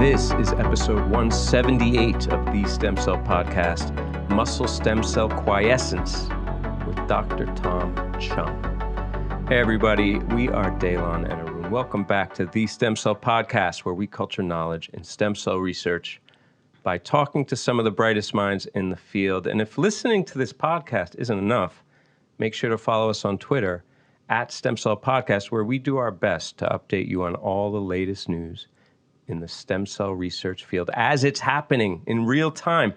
This is episode 178 of the Stem Cell Podcast, Muscle Stem Cell Quiescence, with Dr. Tom Cheung. Hey everybody, we are Daylon and Arun. Welcome back to the Stem Cell Podcast, where we culture knowledge in stem cell research by talking to some of the brightest minds in the field. And if listening to this podcast isn't enough, make sure to follow us on Twitter at Stem Cell Podcast, where we do our best to update you on all the latest news in the stem cell research field as it's happening in real time.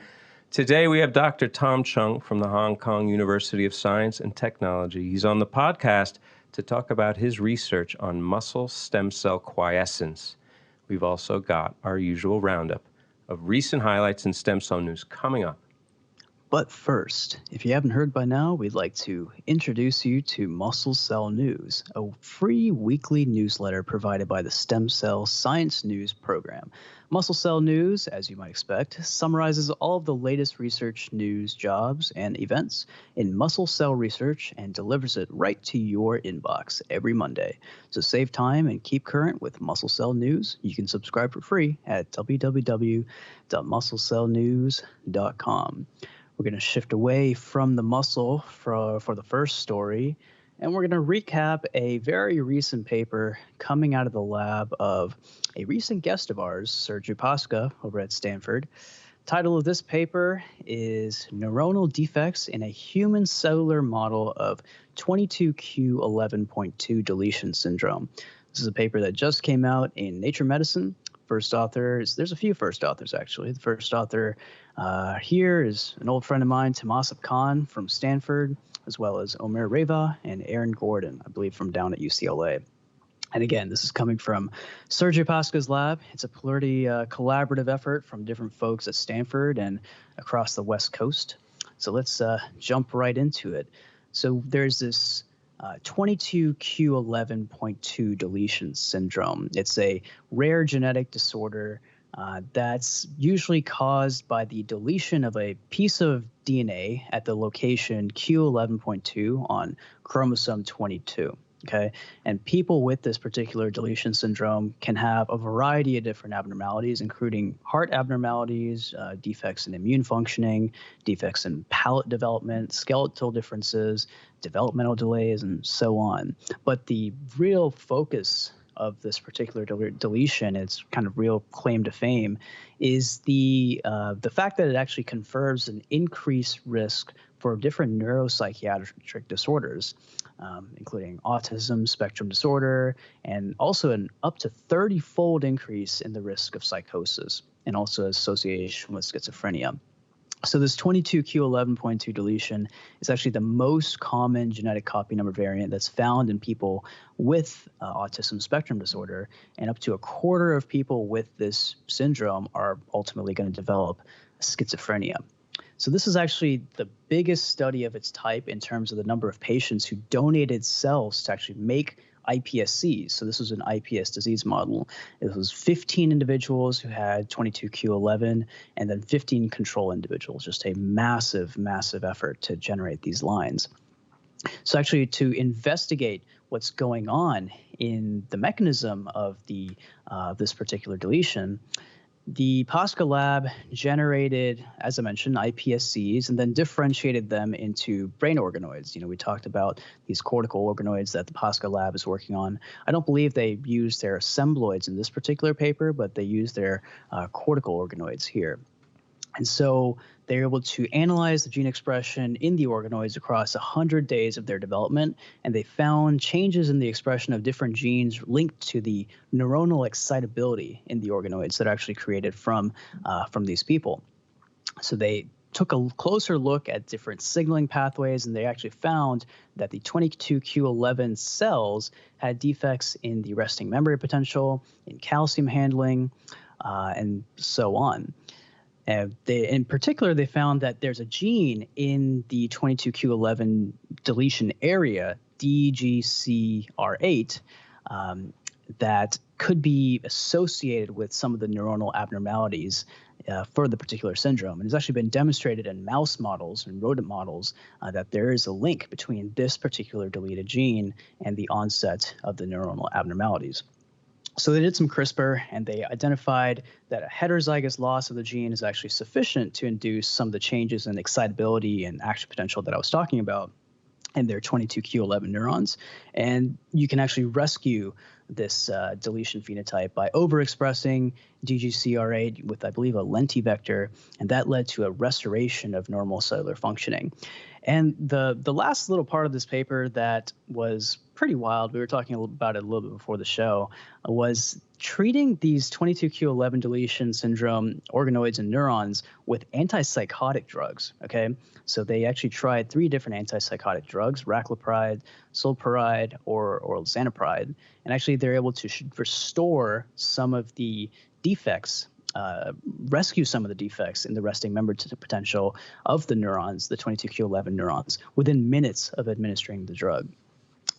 Today, we have Dr. Tom Cheung from the Hong Kong University of Science and Technology. He's on the podcast to talk about his research on muscle stem cell quiescence. We've also got our usual roundup of recent highlights in stem cell news coming up. But first, if you haven't heard by now, we'd like to introduce you to Muscle Cell News, a free weekly newsletter provided by the Stem Cell Science News program. Muscle Cell News, as you might expect, summarizes all of the latest research news, jobs, and events in muscle cell research and delivers it right to your inbox every Monday. To save time and keep current with Muscle Cell News, you can subscribe for free at www.musclecellnews.com. We're going to shift away from the muscle for the first story, and we're going to recap a very recent paper coming out of the lab of a recent guest of ours, Sergio Pasca, over at Stanford. Title of this paper is Neuronal Defects in a Human Cellular Model of 22q11.2 Deletion Syndrome. This is a paper that just came out in Nature Medicine. First authors, there's a few first authors actually. The first author here is an old friend of mine, Tamasip Khan from Stanford, as well as Omer Reva and Aaron Gordon, I believe from down at UCLA. And again, this is coming from Sergio Pasca's lab. It's a pretty collaborative effort from different folks at Stanford and across the West Coast. So let's jump right into it. So there's this 22q11.2 deletion syndrome. It's a rare genetic disorder that's usually caused by the deletion of a piece of DNA at the location q11.2 on chromosome 22. Okay, and people with this particular deletion syndrome can have a variety of different abnormalities, including heart abnormalities, defects in immune functioning, defects in palate development, skeletal differences, developmental delays, and so on. But the real focus of this particular deletion, its kind of real claim to fame, is the fact that it actually confers an increased risk for different neuropsychiatric disorders, including autism spectrum disorder, and also an up to 30-fold increase in the risk of psychosis, and also association with schizophrenia. So this 22q11.2 deletion is actually the most common genetic copy number variant that's found in people with autism spectrum disorder, and up to a quarter of people with this syndrome are ultimately going to develop schizophrenia. So this is actually the biggest study of its type in terms of the number of patients who donated cells to actually make iPSCs. So this was an iPS disease model. It was 15 individuals who had 22q11 and then 15 control individuals, just a massive, massive effort to generate these lines. So actually to investigate what's going on in the mechanism of this particular deletion, the Pasca lab generated, as I mentioned, iPSCs and then differentiated them into brain organoids. You know, we talked about these cortical organoids that the Pasca lab is working on. I don't believe they used their assembloids in this particular paper, but they used their cortical organoids here. And so they're able to analyze the gene expression in the organoids across 100 days of their development, and they found changes in the expression of different genes linked to the neuronal excitability in the organoids that are actually created from these people. So they took a closer look at different signaling pathways, and they actually found that the 22q11 cells had defects in the resting memory potential, in calcium handling, and so on. In particular, they found that there's a gene in the 22q11 deletion area, DGCR8, that could be associated with some of the neuronal abnormalities for the particular syndrome. And it's actually been demonstrated in mouse models and rodent models that there is a link between this particular deleted gene and the onset of the neuronal abnormalities. So they did some CRISPR, and they identified that a heterozygous loss of the gene is actually sufficient to induce some of the changes in excitability and action potential that I was talking about in their 22q11 neurons. And you can actually rescue this deletion phenotype by overexpressing DGCR8 with, I believe, a lentivector, and that led to a restoration of normal cellular functioning. And the last little part of this paper that was pretty wild, we were talking about it a little bit before the show, was treating these 22q11 deletion syndrome organoids and neurons with antipsychotic drugs, okay? So they actually tried 3 different antipsychotic drugs, raclopride, sulpiride, or xanopride, and actually they're able to restore some of the defects, rescue some of the defects in the resting member potential of the neurons, the 22q11 neurons, within minutes of administering the drug.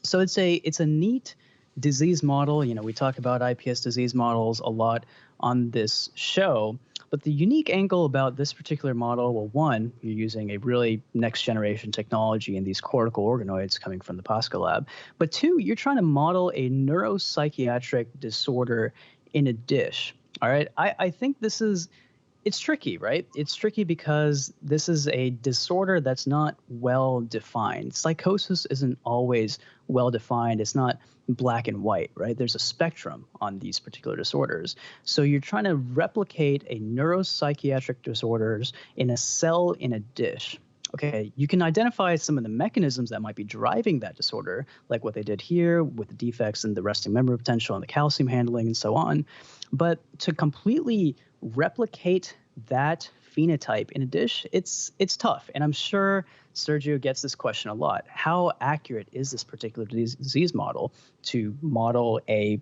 So it's a neat disease model. You know, we talk about IPS disease models a lot on this show, but the unique angle about this particular model, well, one, you're using a really next generation technology in these cortical organoids coming from the Pasca lab, but 2, you're trying to model a neuropsychiatric disorder in a dish. All right. I think it's tricky, right? It's tricky because this is a disorder that's not well defined. Psychosis isn't always well defined. It's not black and white, right? There's a spectrum on these particular disorders. So you're trying to replicate a neuropsychiatric disorders in a cell in a dish. Okay, you can identify some of the mechanisms that might be driving that disorder, like what they did here with the defects in the resting member potential and the calcium handling and so on. But to completely replicate that phenotype in a dish, it's tough. And I'm sure Sergio gets this question a lot. How accurate is this particular disease model to model a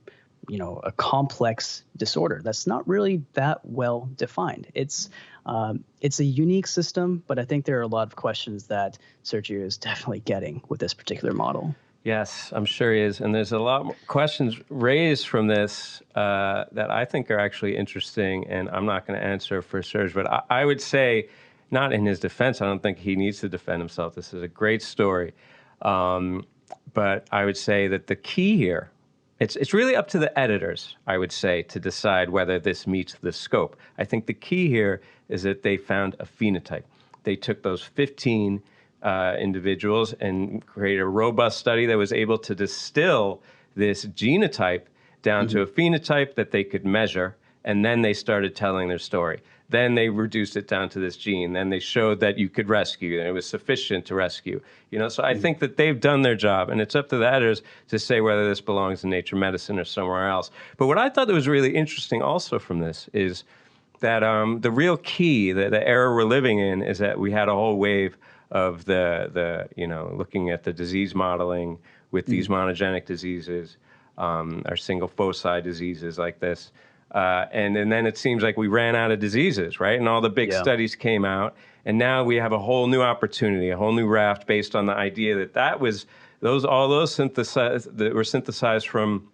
complex disorder that's not really that well defined? It's a unique system, but I think there are a lot of questions that Sergio is definitely getting with this particular model. Yes, I'm sure he is. And there's a lot more questions raised from this that I think are actually interesting, and I'm not going to answer for Serge, but I would say, not in his defense, I don't think he needs to defend himself. This is a great story. But I would say that the key here, it's really up to the editors, I would say, to decide whether this meets the scope. I think the key here is that they found a phenotype. They took those 15 individuals and created a robust study that was able to distill this genotype down to a phenotype that they could measure, and then they started telling their story. Then they reduced it down to this gene. Then they showed that you could rescue, and it was sufficient to rescue. So I think that they've done their job, and it's up to the editors to say whether this belongs in Nature Medicine or somewhere else. But what I thought that was really interesting also from this is that the real key, the era we're living in, is that we had a whole wave of the looking at the disease modeling with these monogenic diseases, or single foci diseases like this. And then it seems like we ran out of diseases, right? And all the big studies came out, and now we have a whole new opportunity, a whole new raft based on the idea that all those that were synthesized from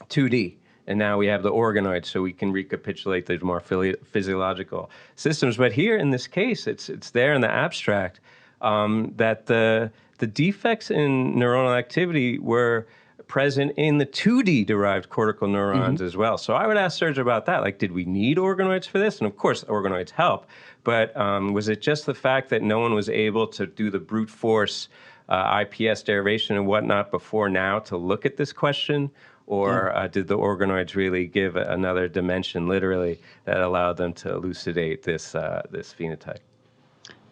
2D. And now we have the organoids, so we can recapitulate those more physiological systems. But here in this case, it's there in the abstract that the defects in neuronal activity were present in the 2D derived cortical neurons as well. So I would ask Serge about that. Like, did we need organoids for this? And of course, organoids help. But was it just the fact that no one was able to do the brute force IPS derivation and whatnot before now to look at this question? Or did the organoids really give another dimension, literally, that allowed them to elucidate this phenotype?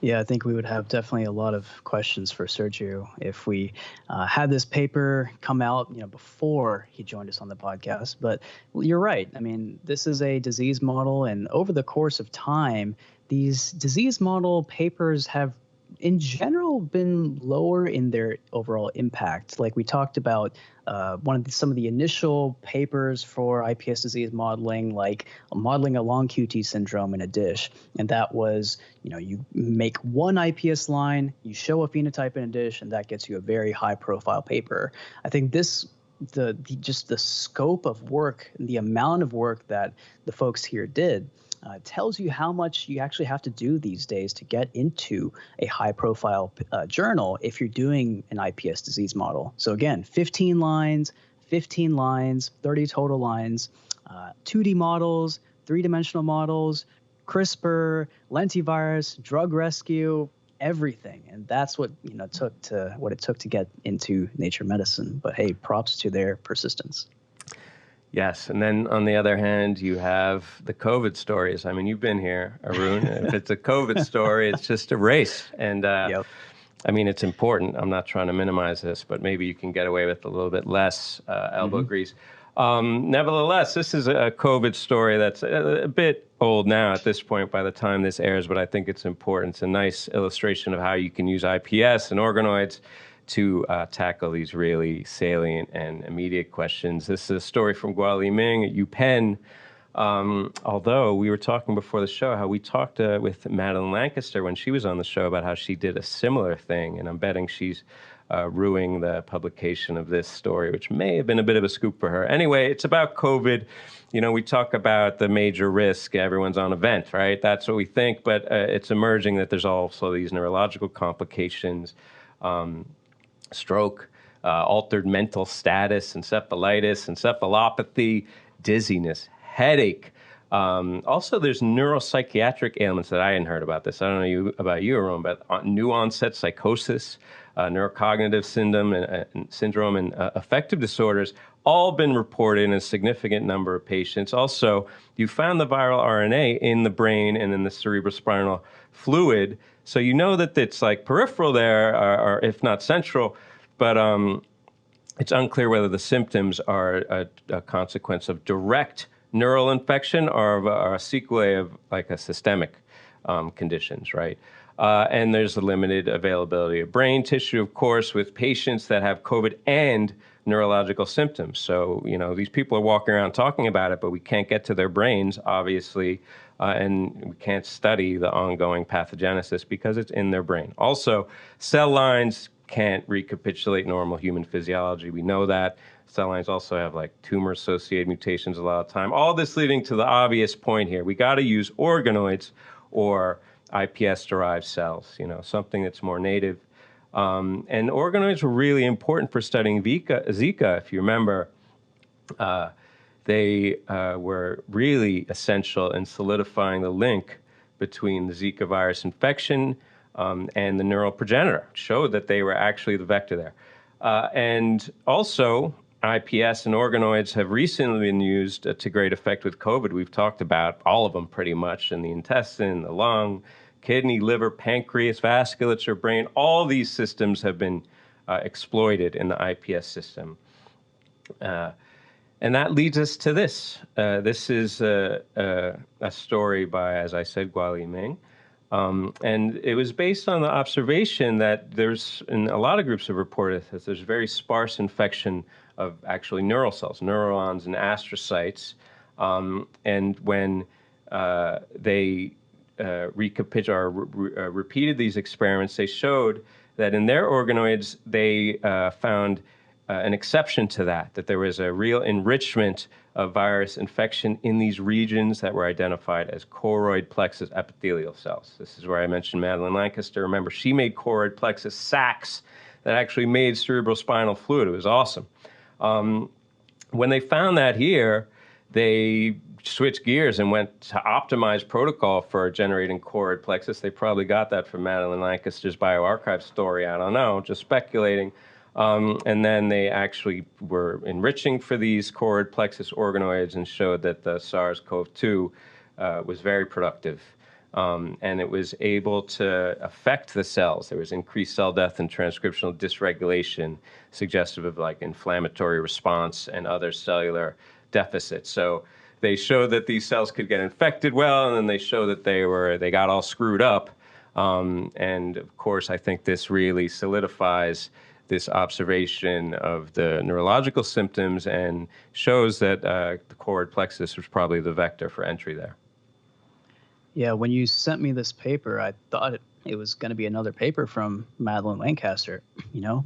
Yeah, I think we would have definitely a lot of questions for Sergio if we had this paper come out, before he joined us on the podcast. But you're right. I mean, this is a disease model, and over the course of time, these disease model papers have, in general, been lower in their overall impact. Like we talked about, some of the initial papers for IPS disease modeling, like modeling a long QT syndrome in a dish, and that was, you make one IPS line, you show a phenotype in a dish, and that gets you a very high-profile paper. I think just the scope of work, the amount of work that the folks here did, tells you how much you actually have to do these days to get into a high-profile journal if you're doing an IPS disease model. So again, 15 lines, 15 lines, 30 total lines, 2D models, three-dimensional models, CRISPR, lentivirus, drug rescue, everything. And that's what it took to get into Nature Medicine. But hey, props to their persistence. Yes, and then on the other hand, you have the COVID stories. I mean, you've been here, Arun. If it's a COVID story, it's just a race. And Yep. I mean, it's important. I'm not trying to minimize this, but maybe you can get away with a little bit less elbow grease. Nevertheless, this is a COVID story that's a bit old now at this point by the time this airs, but I think it's important. It's a nice illustration of how you can use IPS and organoids to tackle these really salient and immediate questions. This is a story from Guali Ming at UPenn. Although we were talking before the show how we talked with Madeline Lancaster when she was on the show about how she did a similar thing, and I'm betting she's ruining the publication of this story, which may have been a bit of a scoop for her. Anyway, it's about COVID. We talk about the major risk. Everyone's on a vent, right? That's what we think, but it's emerging that there's also these neurological complications, stroke, altered mental status, encephalitis, encephalopathy, dizziness, headache. Also, there's neuropsychiatric ailments that I hadn't heard about this. I don't know about you, Arun, but new onset psychosis, neurocognitive syndrome, and affective disorders, all been reported in a significant number of patients. Also, you found the viral RNA in the brain and in the cerebrospinal fluid, so you know that it's like peripheral there, or if not central, but it's unclear whether the symptoms are a consequence of direct neural infection or a sequelae of like a systemic conditions, right? And there's a limited availability of brain tissue, of course, with patients that have COVID and neurological symptoms. So, these people are walking around talking about it, but we can't get to their brains, obviously, and we can't study the ongoing pathogenesis because it's in their brain. Also, cell lines can't recapitulate normal human physiology. We know that. Cell lines also have like tumor-associated mutations a lot of time. All this leading to the obvious point here. We got to use organoids or iPS-derived cells, something that's more native. And organoids were really important for studying Zika. If you remember, they were really essential in solidifying the link between the Zika virus infection and the neural progenitor. It showed that they were actually the vector there. And also, iPS and organoids have recently been used to great effect with COVID. We've talked about all of them pretty much in the intestine, the lung, kidney, liver, pancreas, vasculature, brain. All these systems have been exploited in the iPS system. And that leads us to this. This is a story by, as I said, Guali Ming. And it was based on the observation that and a lot of groups have reported that there's very sparse infection of actually neural cells, neurons and astrocytes. And when they repeated these experiments, they showed that in their organoids, they found an exception to that there was a real enrichment of virus infection in these regions that were identified as choroid plexus epithelial cells. This is where I mentioned Madeline Lancaster. Remember, she made choroid plexus sacs that actually made cerebrospinal fluid. It was awesome. When they found that here, they switched gears and went to optimize protocol for generating choroid plexus. They probably got that from Madeline Lancaster's bioarchive story. I don't know, just speculating. And then they actually were enriching for these choroid plexus organoids and showed that the SARS-CoV-2 was very productive. And it was able to affect the cells. There was increased cell death and transcriptional dysregulation, suggestive of like inflammatory response and other cellular deficits. So they showed that these cells could get infected well, and then they showed that they got all screwed up. And of course, I think this really solidifies this observation of the neurological symptoms and shows that the choroid plexus was probably the vector for entry there. Yeah, when you sent me this paper, I thought it was going to be another paper from Madeline Lancaster,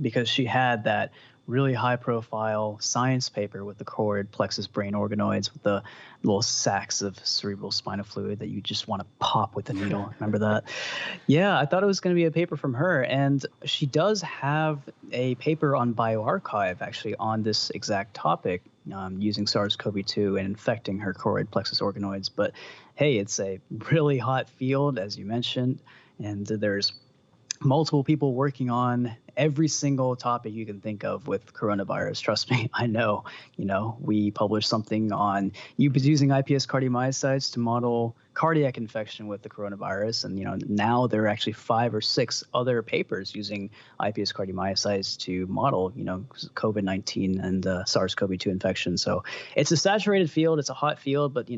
because she had that really high-profile science paper with the choroid plexus brain organoids with the little sacs of cerebral spinal fluid that you just want to pop with a needle. Remember that? Yeah, I thought it was going to be a paper from her. And she does have a paper on bioRxiv actually on this exact topic, using SARS-CoV-2 and infecting her choroid plexus organoids. But hey, it's a really hot field, as you mentioned, and there's multiple people working on every single topic you can think of with coronavirus. Trust me, I know. We published something on using iPS cardiomyocytes to model cardiac infection with the coronavirus. And, now there are actually 5 or 6 other papers using iPS cardiomyocytes to model, COVID-19 and SARS-CoV-2 infection. So it's a saturated field. It's a hot field, but,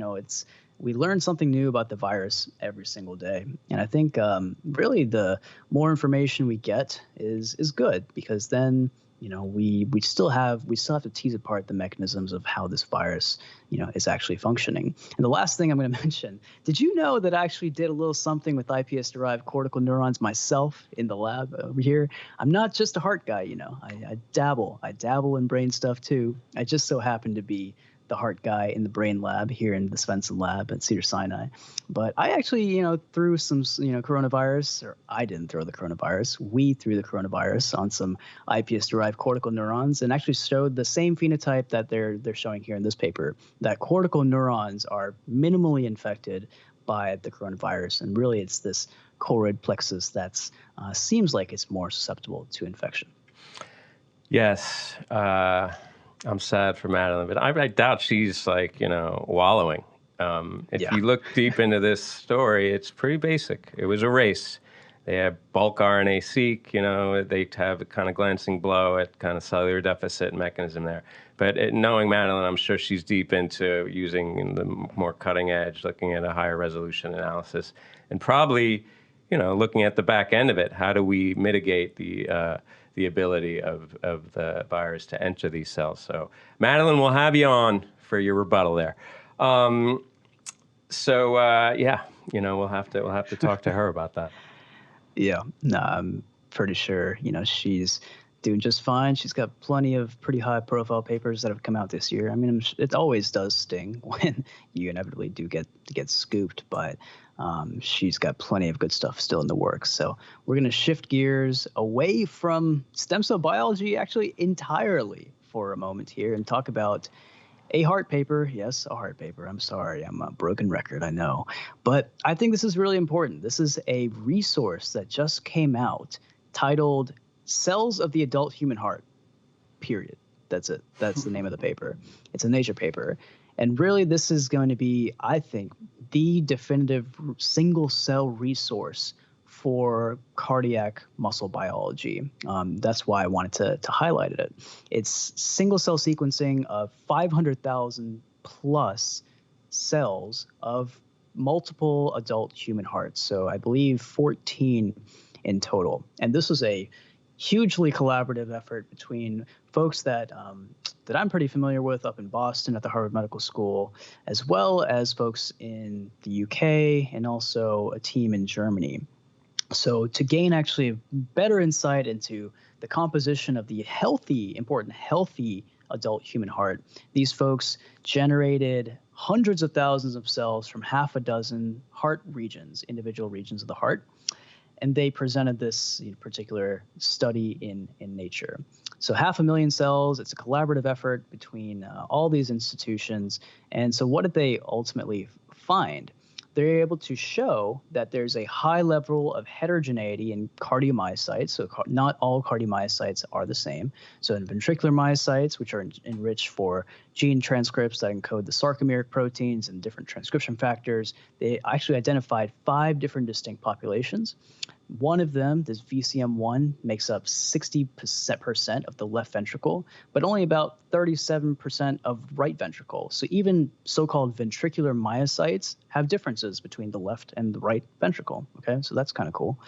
we learn something new about the virus every single day. And I think really the more information we get is good, because then, we still have to tease apart the mechanisms of how this virus, is actually functioning. And the last thing I'm going to mention, did you know that I actually did a little something with iPS-derived cortical neurons myself in the lab over here? I'm not just a heart guy, I dabble in brain stuff too. I just so happen to be the heart guy in the brain lab here in the STEMCELL lab at Cedars-Sinai. But I actually, threw some, coronavirus, or I didn't throw the coronavirus. We threw the coronavirus on some iPS-derived cortical neurons and actually showed the same phenotype that they're showing here in this paper, that cortical neurons are minimally infected by the coronavirus. And really, it's this choroid plexus that's seems like it's more susceptible to infection. Yes. I'm sad for Madeline, but I doubt she's wallowing. If you look deep into this story, it's pretty basic. It was a race. They have bulk RNA-seq, they have a kind of glancing blow at kind of cellular deficit mechanism there. But knowing Madeline, I'm sure she's deep into using the more cutting edge, looking at a higher resolution analysis, and probably, looking at the back end of it. How do we mitigate the ability of the virus to enter these cells? So Madeline, we'll have you on for your rebuttal there. We'll have to talk to her about that. Yeah, no, I'm pretty sure, she's doing just fine. She's got plenty of pretty high profile papers that have come out this year. I mean, it always does sting when you inevitably do get scooped, but she's got plenty of good stuff still in the works. So we're going to shift gears away from stem cell biology actually entirely for a moment here and talk about a heart paper. Yes, a heart paper. I'm sorry. I'm a broken record, I know. But I think this is really important. This is a resource that just came out titled Cells of the Adult Human Heart, period. That's it. That's the name of the paper. It's a Nature paper. And really, this is going to be, I think, the definitive single-cell resource for cardiac muscle biology. That's why I wanted to highlight it. It's single-cell sequencing of 500,000 plus cells of multiple adult human hearts. So I believe 14 in total. And this was a hugely collaborative effort between folks that I'm pretty familiar with up in Boston at the Harvard Medical School, as well as folks in the UK and also a team in Germany. So to gain actually better insight into the composition of the important healthy adult human heart, these folks generated hundreds of thousands of cells from half a dozen heart regions, individual regions of the heart. And they presented this particular study in Nature. So 500,000 cells, it's a collaborative effort between all these institutions. And so what did they ultimately find? They're able to show that there's a high level of heterogeneity in cardiomyocytes. So not all cardiomyocytes are the same. So in ventricular myocytes, which are enriched for gene transcripts that encode the sarcomeric proteins and different transcription factors, they actually identified 5 different distinct populations. One of them, this VCM1, makes up 60% of the left ventricle, but only about 37% of right ventricle. So even so-called ventricular myocytes have differences between the left and the right ventricle. Okay, so that's kind of cool.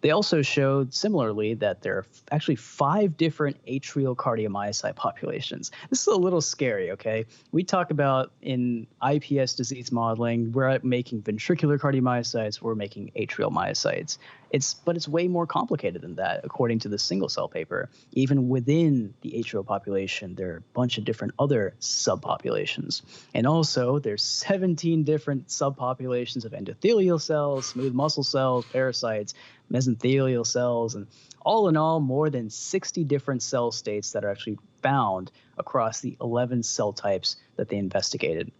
They also showed similarly that there are actually 5 different atrial cardiomyocyte populations. This is a little scary, okay? We talk about in IPS disease modeling, we're making ventricular cardiomyocytes, we're making atrial myocytes. But it's way more complicated than that, according to the single cell paper. Even within the atrial population, there are a bunch of different other subpopulations. And also, there's 17 different subpopulations of endothelial cells, smooth muscle cells, parasites, mesenthelial cells, and all in all, more than 60 different cell states that are actually found across the 11 cell types that they investigated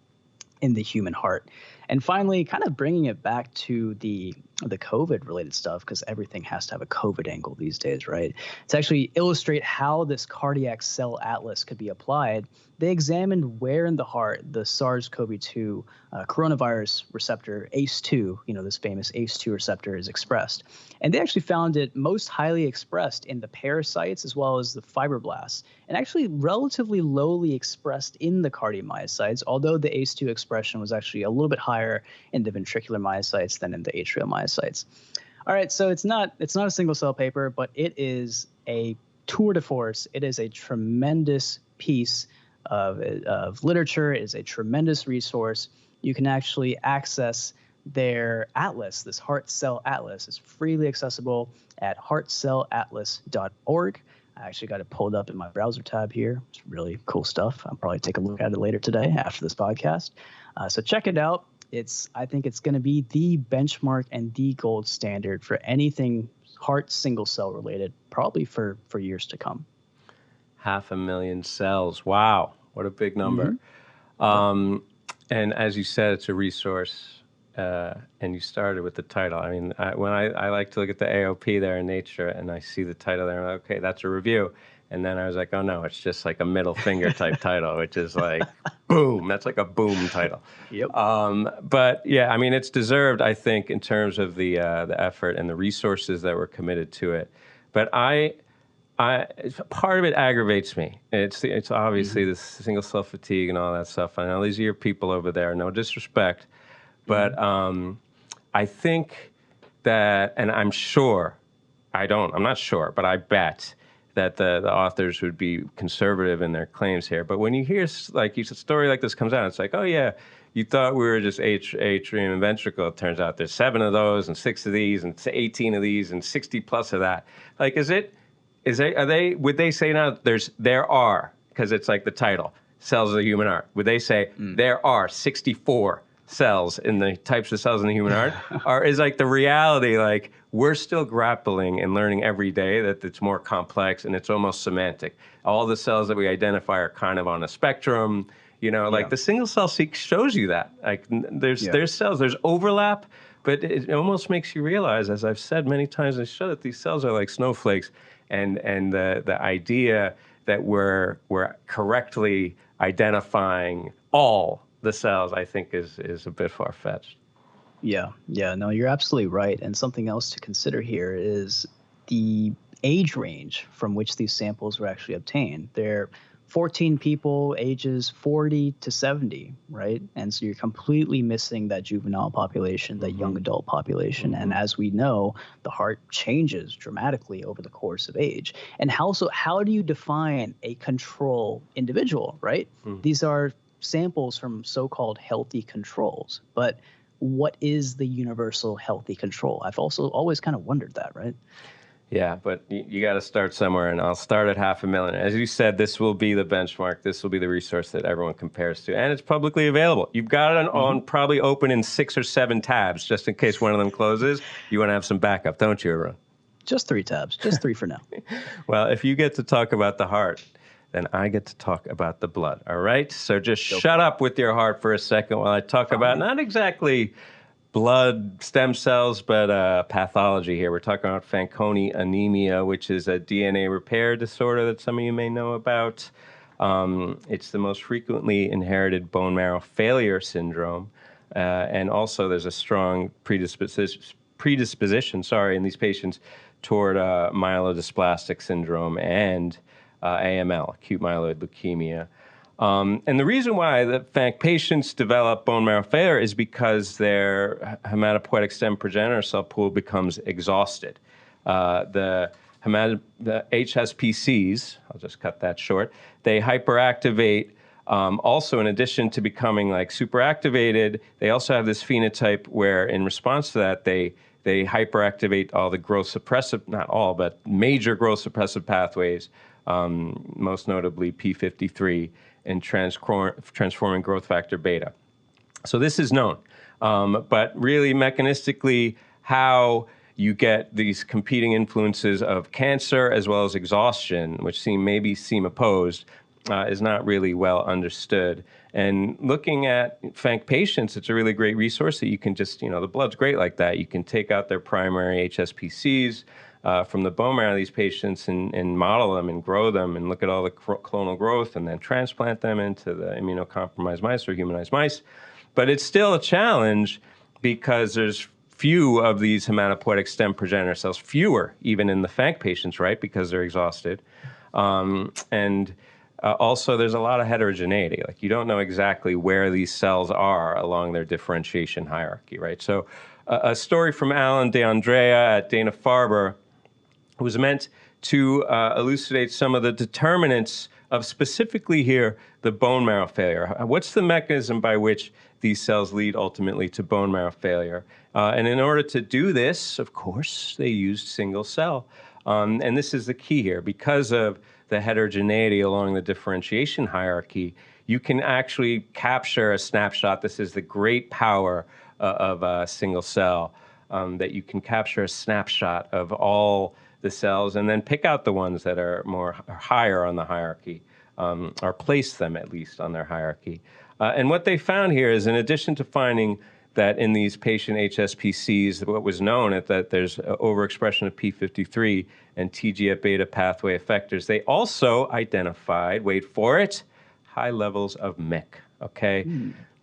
in the human heart. And finally, kind of bringing it back to the COVID related stuff, because everything has to have a COVID angle these days, right? To actually illustrate how this cardiac cell atlas could be applied, they examined where in the heart the SARS-CoV-2 coronavirus receptor ACE2, this famous ACE2 receptor, is expressed. And they actually found it most highly expressed in the parasites as well as the fibroblasts, and actually relatively lowly expressed in the cardiomyocytes, although the ACE2 expression was actually a little bit higher in the ventricular myocytes than in the atrial myocytes. All right, so it's not a single cell paper, but it is a tour de force. It is a tremendous piece of literature. It is a tremendous resource. You can actually access their atlas, this heart cell atlas. Is freely accessible at heartcellatlas.org. I actually got it pulled up in my browser tab here. It's really cool stuff. I'll probably take a look at it later today after this podcast. So check it out. I think it's going to be the benchmark and the gold standard for anything heart single cell related, probably for years to come. 500,000 cells. Wow. What a big number. And as you said, it's a resource. And you started with the title. I mean, I like to look at the AOP there in Nature, and I see the title there, and I'm like, okay, that's a review. And then I was like, oh no, it's just like a middle finger type title, which is like, boom. That's like a boom title. Yep. But yeah, I mean, it's deserved, I think, in terms of the effort and the resources that were committed to it. But part of it aggravates me. It's obviously this single cell fatigue and all that stuff. I know these are your people over there. No disrespect. But I think that, and I'm not sure, but I bet that the authors would be conservative in their claims here. But when you hear a story like this comes out, it's like, oh yeah, you thought we were just atrium and ventricle. It turns out there's 7 of those and 6 of these and 18 of these and 60 plus of that. Like, would they say now there are, because it's like the title, cells of the human heart. Would they say there are 64 cells in the types of cells in the human heart? Or is like the reality, like we're still grappling and learning every day that it's more complex and it's almost semantic. All the cells that we identify are kind of on a spectrum, like the single cell shows you that. Like there's cells, there's overlap, but it almost makes you realize, as I've said many times in the show, that these cells are like snowflakes, and the idea that we're correctly identifying all the cells, I think, is a bit far-fetched. Yeah, no, you're absolutely right. And something else to consider here is the age range from which these samples were actually obtained. They're 14 people, ages 40 to 70, right? And so you're completely missing that juvenile population, that young adult population. And as we know, the heart changes dramatically over the course of age. And how do you define a control individual, right? These are samples from so-called healthy controls. But what is the universal healthy control? I've also always kind of wondered that, right? Yeah, but you got to start somewhere, and I'll start at 500,000. As you said, this will be the benchmark. This will be the resource that everyone compares to, and it's publicly available. You've got it on probably open in 6 or 7 tabs, just in case one of them closes. You want to have some backup, don't you, Arun? Just 3 tabs, just 3 for now. Well, if you get to talk about the heart, then I get to talk about the blood, all right? So just shut up with your heart for a second while I talk about not exactly blood stem cells, but pathology here. We're talking about Fanconi anemia, which is a DNA repair disorder that some of you may know about. It's the most frequently inherited bone marrow failure syndrome. And also there's a strong predisposition in these patients toward myelodysplastic syndrome and AML, acute myeloid leukemia. And the reason why the FANC patients develop bone marrow failure is because their hematopoietic stem progenitor cell pool becomes exhausted. The HSPCs, I'll just cut that short, they hyperactivate. Also, in addition to becoming like superactivated, they also have this phenotype where, in response to that, they hyperactivate all the growth suppressive, not all, but major growth suppressive pathways, most notably P53 and transforming growth factor beta. So this is known, but really mechanistically, how you get these competing influences of cancer as well as exhaustion, which maybe seem opposed, is not really well understood. And looking at FANC patients, it's a really great resource that you can just, the blood's great like that. You can take out their primary HSPCs from the bone marrow of these patients and model them and grow them and look at all the clonal growth and then transplant them into the immunocompromised mice or humanized mice. But it's still a challenge because there's few of these hematopoietic stem progenitor cells, fewer even in the FANC patients, right, because they're exhausted. Also, there's a lot of heterogeneity. Like, you don't know exactly where these cells are along their differentiation hierarchy, right? So a story from Alan DeAndrea at Dana-Farber was meant to elucidate some of the determinants of specifically here the bone marrow failure. What's the mechanism by which these cells lead ultimately to bone marrow failure? And in order to do this, of course, they used single cell. And this is the key here. Because of the heterogeneity along the differentiation hierarchy, you can actually capture a snapshot. This is the great power of a single cell, that you can capture a snapshot of all the cells and then pick out the ones that are higher on the hierarchy, or place them at least on their hierarchy. And what they found here is, in addition to finding that in these patient HSPCs, what was known is that there's overexpression of P53 and TGF-beta pathway effectors, they also identified, wait for it, high levels of MYC, okay?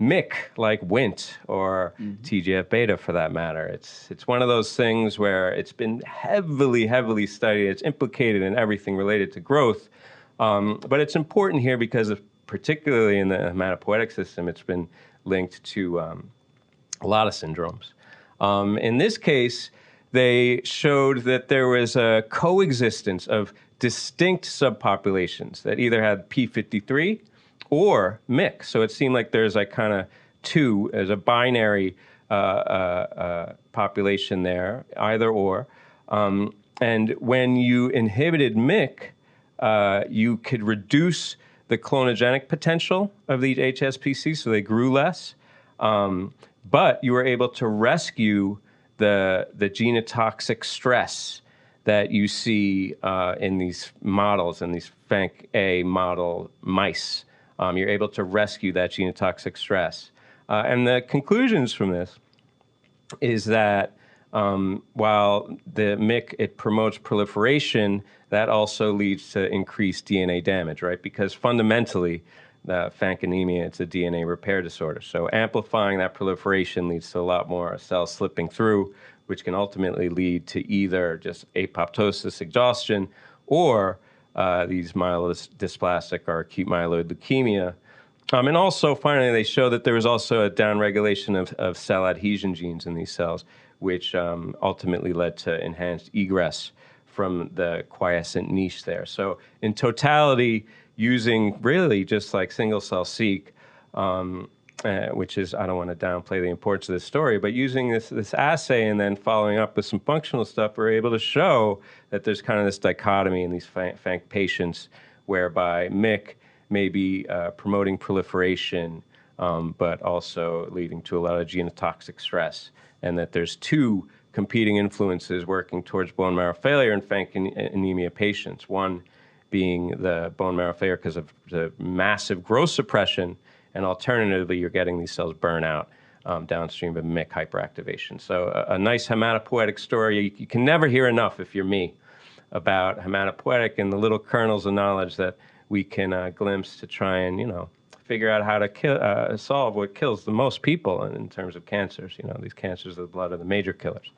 MYC, like Wnt, or TGF-beta for that matter. It's one of those things where it's been heavily studied. It's implicated in everything related to growth. But it's important here because particularly in the hematopoietic system, it's been linked to a lot of syndromes. In this case, they showed that there was a coexistence of distinct subpopulations that either had P53 or MYC. So it seemed like there's like kind of two, as a binary population there, either or. And when you inhibited MYC, you could reduce the clonogenic potential of these HSPCs, so they grew less. But you were able to rescue the genotoxic stress that you see in these models, in these FANC-A model mice. You're able to rescue that genotoxic stress. And the conclusions from this is that while the MYC, it promotes proliferation, that also leads to increased DNA damage, right? Because fundamentally, FANC anemia, it's a DNA repair disorder. So amplifying that proliferation leads to a lot more cells slipping through, which can ultimately lead to either just apoptosis, exhaustion, or these myelodysplastic or acute myeloid leukemia. And also, finally, they show that there was also a downregulation of cell adhesion genes in these cells, which ultimately led to enhanced egress from the quiescent niche there. So in totality, using really just like single-cell-seq, which is, I don't want to downplay the importance of this story, but using this assay and then following up with some functional stuff, we're able to show that there's kind of this dichotomy in these FANC patients whereby MYC may be promoting proliferation, but also leading to a lot of genotoxic stress, and that there's two competing influences working towards bone marrow failure in FANC anemia patients. One being the bone marrow failure because of the massive growth suppression, and alternatively, you're getting these cells burn out downstream of MYC hyperactivation. So a nice hematopoietic story. You can never hear enough, if you're me, about hematopoietic and the little kernels of knowledge that we can glimpse to try and, figure out how to solve what kills the most people in terms of cancers. These cancers of the blood are the major killers.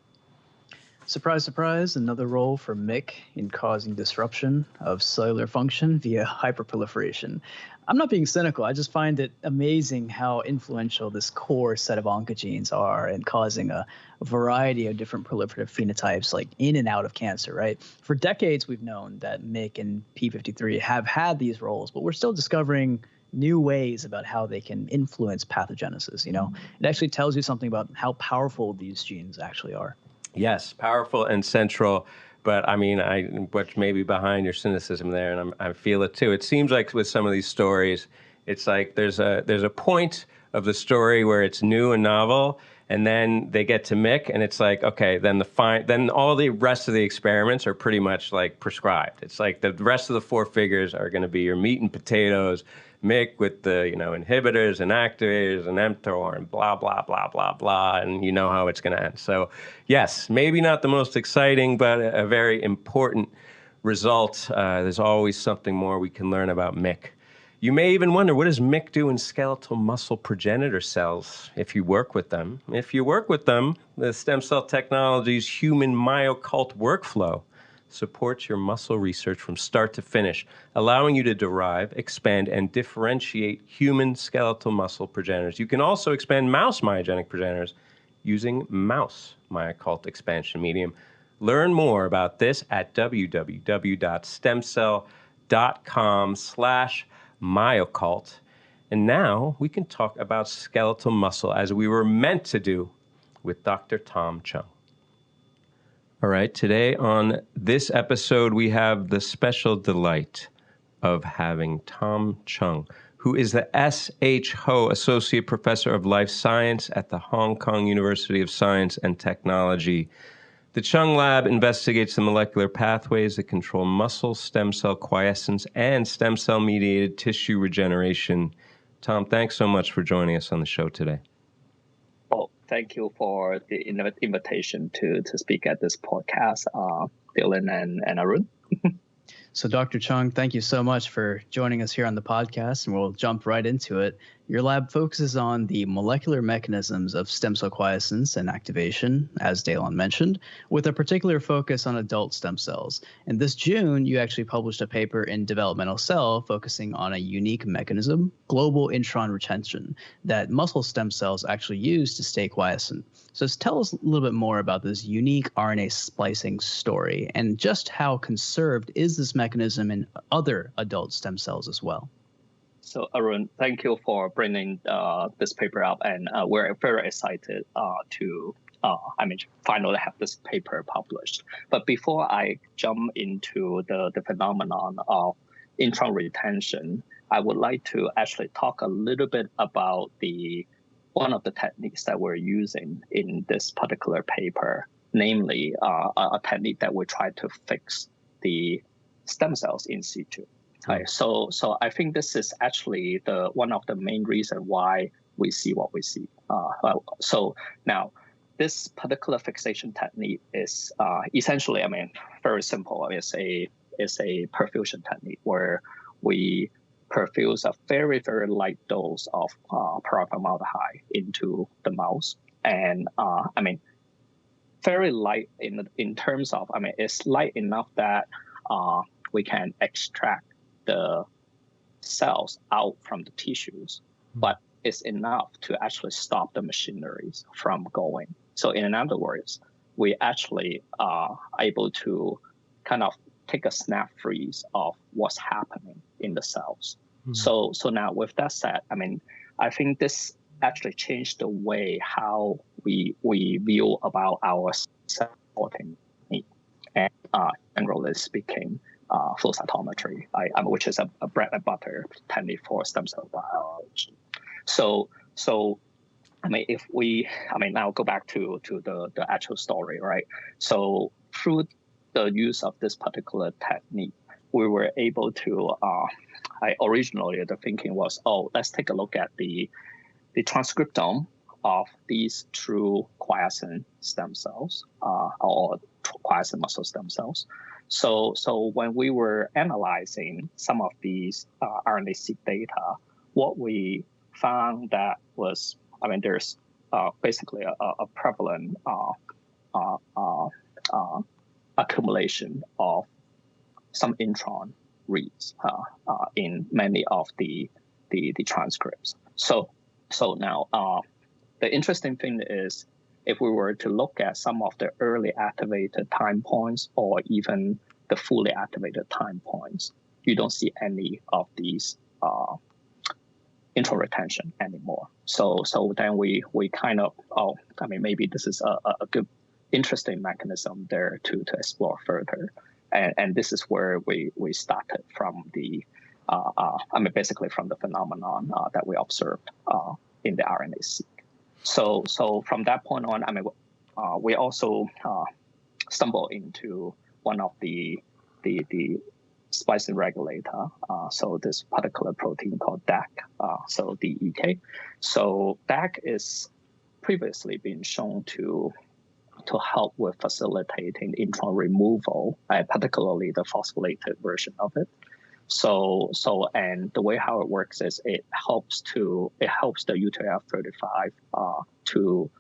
Surprise, surprise, another role for MYC in causing disruption of cellular function via hyperproliferation. I'm not being cynical. I just find it amazing how influential this core set of oncogenes are in causing a variety of different proliferative phenotypes, like in and out of cancer, right? For decades, we've known that MYC and P53 have had these roles, but we're still discovering new ways about how they can influence pathogenesis. It actually tells you something about how powerful these genes actually are. Yes, powerful and central. But I mean, what's maybe behind your cynicism there, and I feel it too. It seems like with some of these stories, it's like there's a point of the story where it's new and novel, and then they get to MYC, and it's like, okay, then all the rest of the experiments are pretty much like prescribed. It's like the rest of the four figures are going to be your meat and potatoes. MYC with the inhibitors and activators and mTOR and blah blah blah blah blah, and you know how it's going to end. So yes, maybe not the most exciting, but a very important result. There's always something more we can learn about MYC. You may even wonder, what does MYC do in skeletal muscle progenitor cells if you work with them? If you work with them, the Stem Cell Technologies human myocult workflow supports your muscle research from start to finish, allowing you to derive, expand, and differentiate human skeletal muscle progenitors. You can also expand mouse myogenic progenitors using mouse myocult expansion medium. Learn more about this at www.stemcell.com/myocult. And now we can talk about skeletal muscle as we were meant to do with Dr. Tom Cheung. All right, today on this episode, we have the special delight of having Tom Cheung, who is the S.H. Ho Associate Professor of Life Science at the Hong Kong University of Science and Technology. The Cheung Lab investigates the molecular pathways that control muscle, stem cell quiescence, and stem cell-mediated tissue regeneration. Tom, thanks so much for joining us on the show today. Thank you for the invitation to speak at this podcast, Dylan and Arun. So Dr. Cheung, thank you so much for joining us here on the podcast, and we'll jump right into it. Your lab focuses on the molecular mechanisms of stem cell quiescence and activation, as Dylan mentioned, with a particular focus on adult stem cells. And this June, you actually published a paper in Developmental Cell focusing on a unique mechanism, global intron retention, that muscle stem cells actually use to stay quiescent. So tell us a little bit more about this unique RNA splicing story, and just how conserved is this mechanism in other adult stem cells as well? So Arun, thank you for bringing this paper up, and we're very excited to finally have this paper published. But before I jump into the phenomenon of intron retention, I would like to actually talk a little bit about one of the techniques that we're using in this particular paper, namely a technique that we try to fix the stem cells in situ. Right. So I think this is actually one of the main reasons why we see what we see. So now, this particular fixation technique is essentially, very simple. It's a perfusion technique where we perfuse a very, very light dose of peroxyformaldehyde into the mouse, and very light in terms of, it's light enough that we can extract the cells out from the tissues, but it's enough to actually stop the machineries from going. So in other words, we actually are able to kind of take a snap freeze of what's happening in the cells. So now with that said, I think this actually changed the way how we view about our cell technique, and generally speaking, flow cytometry, which is a bread and butter technique for stem cell biology. So if we, now go back to the actual story, right? So through the use of this particular technique, we were able to, originally the thinking was, let's take a look at the transcriptome of these true quiescent stem cells, or quiescent muscle stem cells. So when we were analyzing some of these RNA-seq data, what we found that was, there's basically a prevalent accumulation of some intron reads in many of the transcripts. So now the interesting thing is, if we were to look at some of the early activated time points or even the fully activated time points, you don't see any of these intro retention anymore. So then we kind of, maybe this is a good, interesting mechanism there to explore further. And this is where we started from the, basically from the phenomenon that we observed in the RNA-seq. So from that point on, we also stumbled into one of the splicing regulator. So this particular protein called DAC, so DEK. So DAC is previously been shown to help with facilitating intron removal, particularly the phosphorylated version of it. So and the way how it works is it helps the UTF-35 to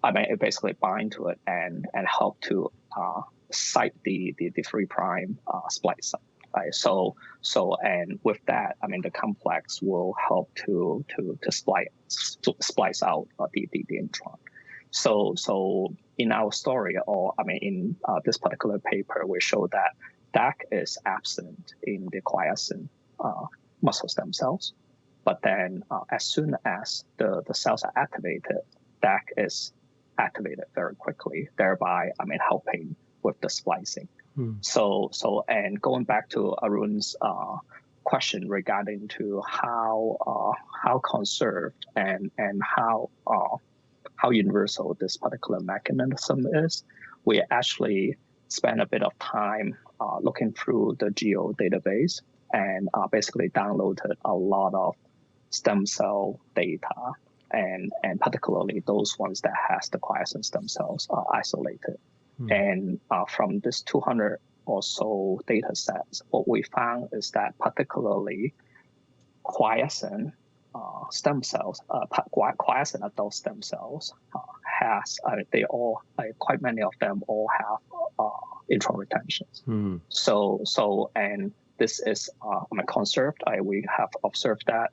it basically bind to it and help to site the 3' splice site. Right? So and with that, the complex will help to splice out the intron. So in our story, in this particular paper, we show that DAC is absent in the quiescent muscle stem cells, but then as soon as the cells are activated, DAC is activated very quickly, thereby helping with the splicing. So and going back to Arun's question regarding to how conserved and how universal this particular mechanism is, we actually spent a bit of time looking through the GEO database and basically downloaded a lot of stem cell data, and particularly those ones that has the quiescent stem cells isolated. And from this 200 or so data sets, what we found is that particularly quiescent stem cells, quiescent adult stem cells has, quite many of them all have intron retentions. So and this is conserved. We have observed that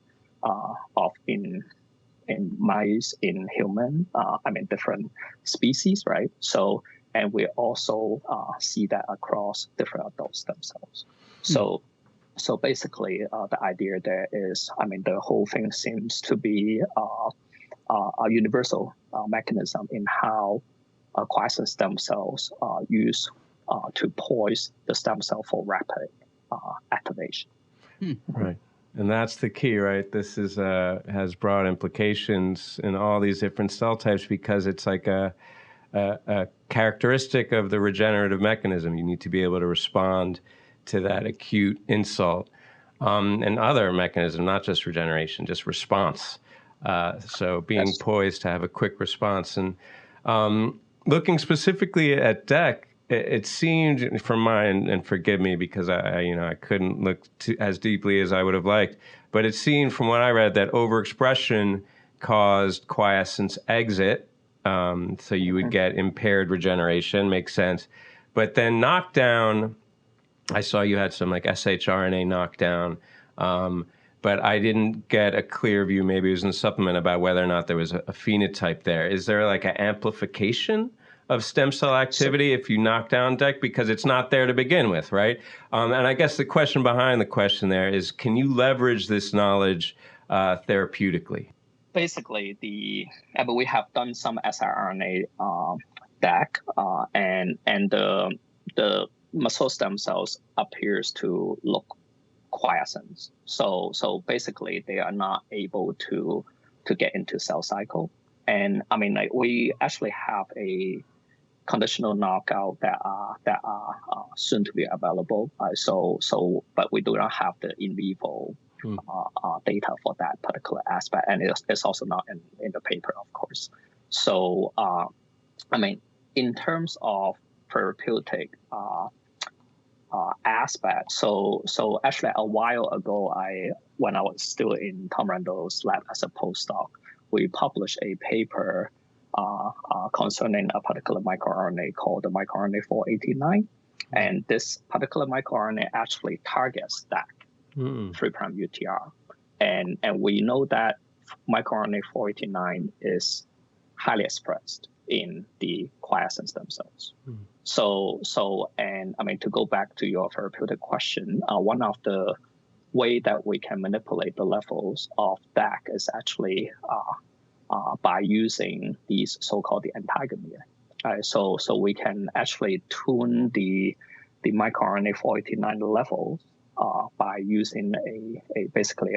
in mice, in human, different species, right? So and we also see that across different adult stem cells. So basically, the idea there is, the whole thing seems to be a universal mechanism in how quiescent stem cells are used to poise the stem cell for rapid activation. Right. And that's the key, right? This is has broad implications in all these different cell types because it's like a characteristic of the regenerative mechanism. You need to be able to respond to that acute insult and other mechanism, not just regeneration, just response. So being poised to have a quick response. And looking specifically at DEC, it seemed from mine, and forgive me because I couldn't look as deeply as I would have liked, but it seemed from what I read that overexpression caused quiescence exit. So you would get impaired regeneration, makes sense. But then knockdown, I saw you had some like shRNA knockdown, but I didn't get a clear view, maybe it was in the supplement, about whether or not there was a phenotype there. Is there like an amplification of stem cell activity if you knock down DEC? Because it's not there to begin with, right? And I guess the question behind the question there is, can you leverage this knowledge therapeutically? Basically, we have done some siRNA DAC, and the muscle stem cells appears to look quiescent. So basically, they are not able to get into cell cycle. And we actually have a conditional knockout that are soon to be available. But we do not have the in vivo data for that particular aspect, and it's also not in the paper, of course. So in terms of therapeutic aspect, so actually a while ago, when I was still in Tom Randall's lab as a postdoc, we published a paper concerning a particular microRNA called the microRNA 489. And this particular microRNA actually targets that 3' UTR. And we know that microRNA 489 is highly expressed in the quiescent stem cells. And I mean, to go back to your therapeutic question, one of the way that we can manipulate the levels of DAC is actually by using these so-called the antagomer. So we can actually tune the microRNA 489 levels by using basically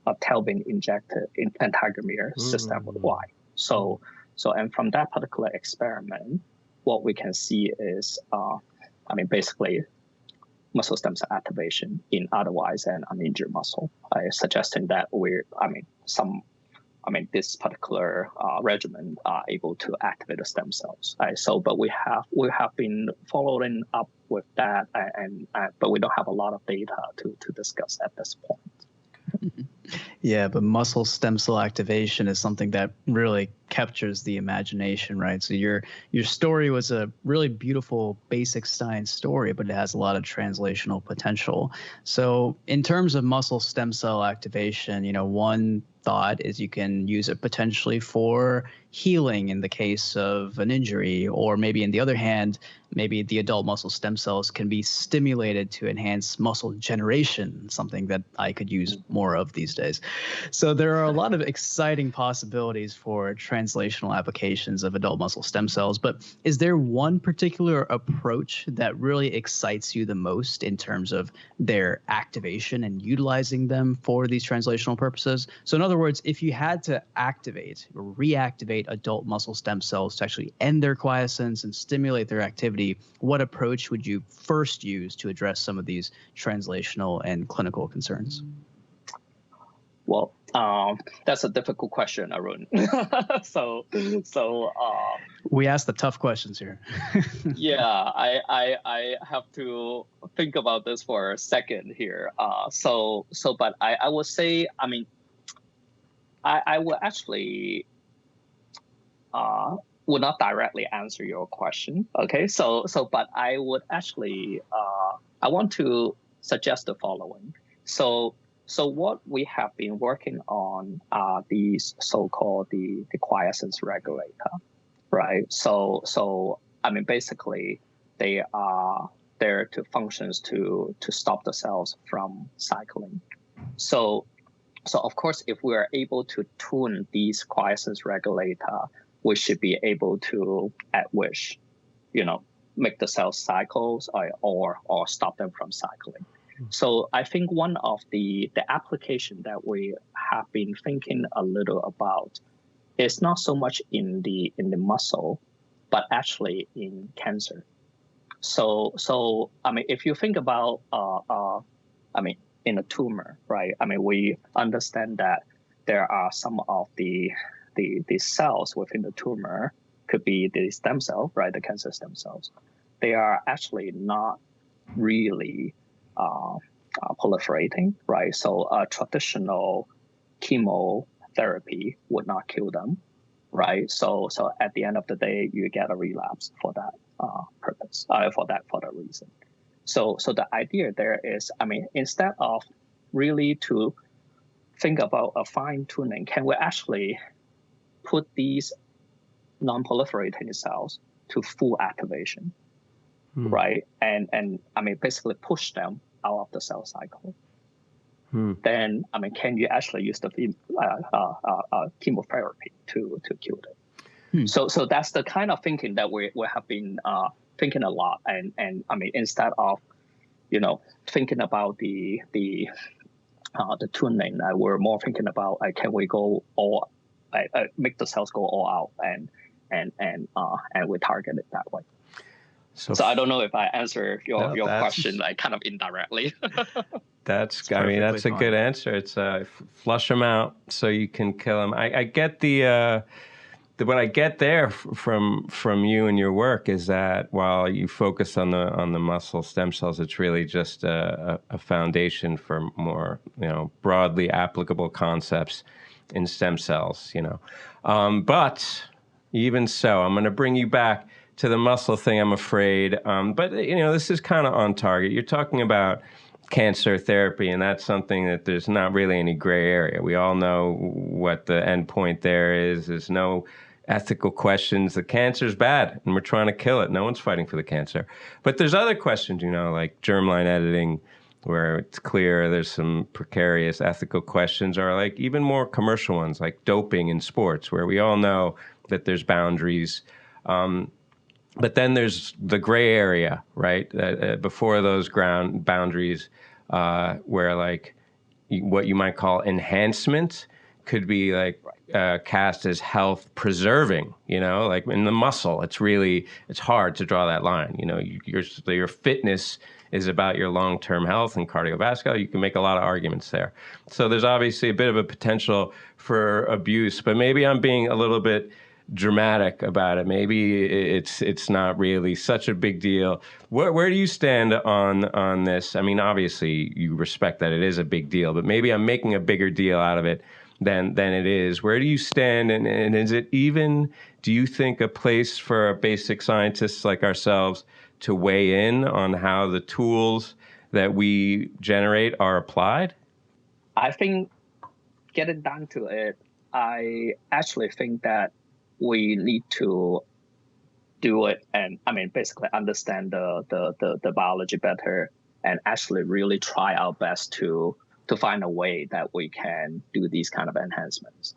a Telvin injected antagomer system with Y. So and from that particular experiment, what we can see is, I mean, basically muscle stem cell activation in otherwise an uninjured muscle, suggesting that this particular regimen are able to activate the stem cells. But we have been following up with that, but we don't have a lot of data to discuss at this point. Yeah, but muscle stem cell activation is something that really captures the imagination, right? So your story was a really beautiful basic science story, but it has a lot of translational potential. So in terms of muscle stem cell activation, one thought is you can use it potentially for healing in the case of an injury, or maybe on the other hand, maybe the adult muscle stem cells can be stimulated to enhance muscle generation, something that I could use more of these days. So there are a lot of exciting possibilities for translational applications of adult muscle stem cells, but is there one particular approach that really excites you the most in terms of their activation and utilizing them for these translational purposes? So in other words, if you had to activate or reactivate adult muscle stem cells to actually end their quiescence and stimulate their activity, what approach would you first use to address some of these translational and clinical concerns? Well, that's a difficult question, Arun. We ask the tough questions here. Yeah, I have to think about this for a second here. But I would say, I mean, I will actually would not directly answer your question. Okay, but I would actually I want to suggest the following. So what we have been working on are these so-called the quiescence regulator, right? So I mean, basically they are there to functions to stop the cells from cycling. So of course, if we are able to tune these quiescence regulator, we should be able to, at wish, make the cells cycles or stop them from cycling. So I think one of the application that we have been thinking a little about is not so much in the muscle, but actually in cancer. So I mean, if you think about I mean, in a tumor, right? I mean, we understand that there are some of the cells within the tumor could be the stem cell, right? The cancer stem cells. They are actually not really proliferating, right? So traditional chemotherapy would not kill them, right? So at the end of the day, you get a relapse for that purpose, for that reason. So the idea there is, I mean, instead of really to think about a fine tuning, can we actually put these non-proliferating cells to full activation, right? And I mean, basically push them out of the cell cycle. Then, I mean, can you actually use the chemotherapy to kill them? So that's the kind of thinking that we have been thinking a lot. And I mean, instead of, thinking about the tuning, we're more thinking about can we go all make the cells go all out and we target it that way. So I don't know if I answer your question like kind of indirectly. That's a good answer. It's flush them out so you can kill them. I get what I get there from you and your work is that while you focus on the muscle stem cells, it's really just a foundation for more broadly applicable concepts in stem cells. But Even so, I'm going to bring you back to the muscle thing, I'm afraid. But, this is kind of on target. You're talking about cancer therapy, and that's something that there's not really any gray area. We all know what the end point there is. There's no ethical questions. The cancer's bad, and we're trying to kill it. No one's fighting for the cancer. But there's other questions, like germline editing, where it's clear there's some precarious ethical questions, or like even more commercial ones, like doping in sports, where we all know that there's boundaries. But then there's the gray area, right? Before those ground boundaries, where like what you might call enhancement could be like cast as health preserving. Like in the muscle, it's hard to draw that line. Your fitness is about your long-term health and cardiovascular. You can make a lot of arguments there. So there's obviously a bit of a potential for abuse, but maybe I'm being a little bit dramatic about it. Maybe it's not really such a big deal. Where do you stand on this? I mean, obviously you respect that it is a big deal, but maybe I'm making a bigger deal out of it than it is. Where do you stand? And is it even, do you think, a place for basic scientists like ourselves to weigh in on how the tools that we generate are applied? I think, getting down to it, I actually think that we need to do it and basically understand the biology better and actually really try our best to find a way that we can do these kind of enhancements.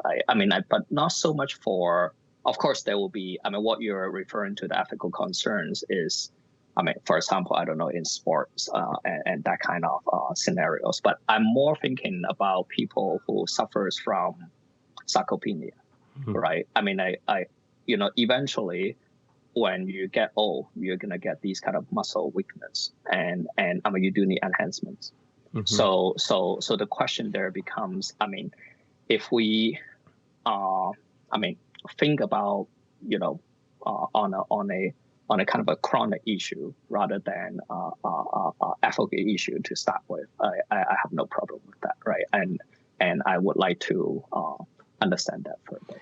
But not so much for, of course, there will be, what you're referring to, the ethical concerns is, for example, I don't know, in sports and that kind of scenarios. But I'm more thinking about people who suffers from sarcopenia. Right. Eventually when you get old, you're going to get these kind of muscle weakness and you do need enhancements. So the question there becomes, if we, think about, on a kind of a chronic issue rather than ethical issue to start with, I have no problem with that. Right. And I would like to, understand that further.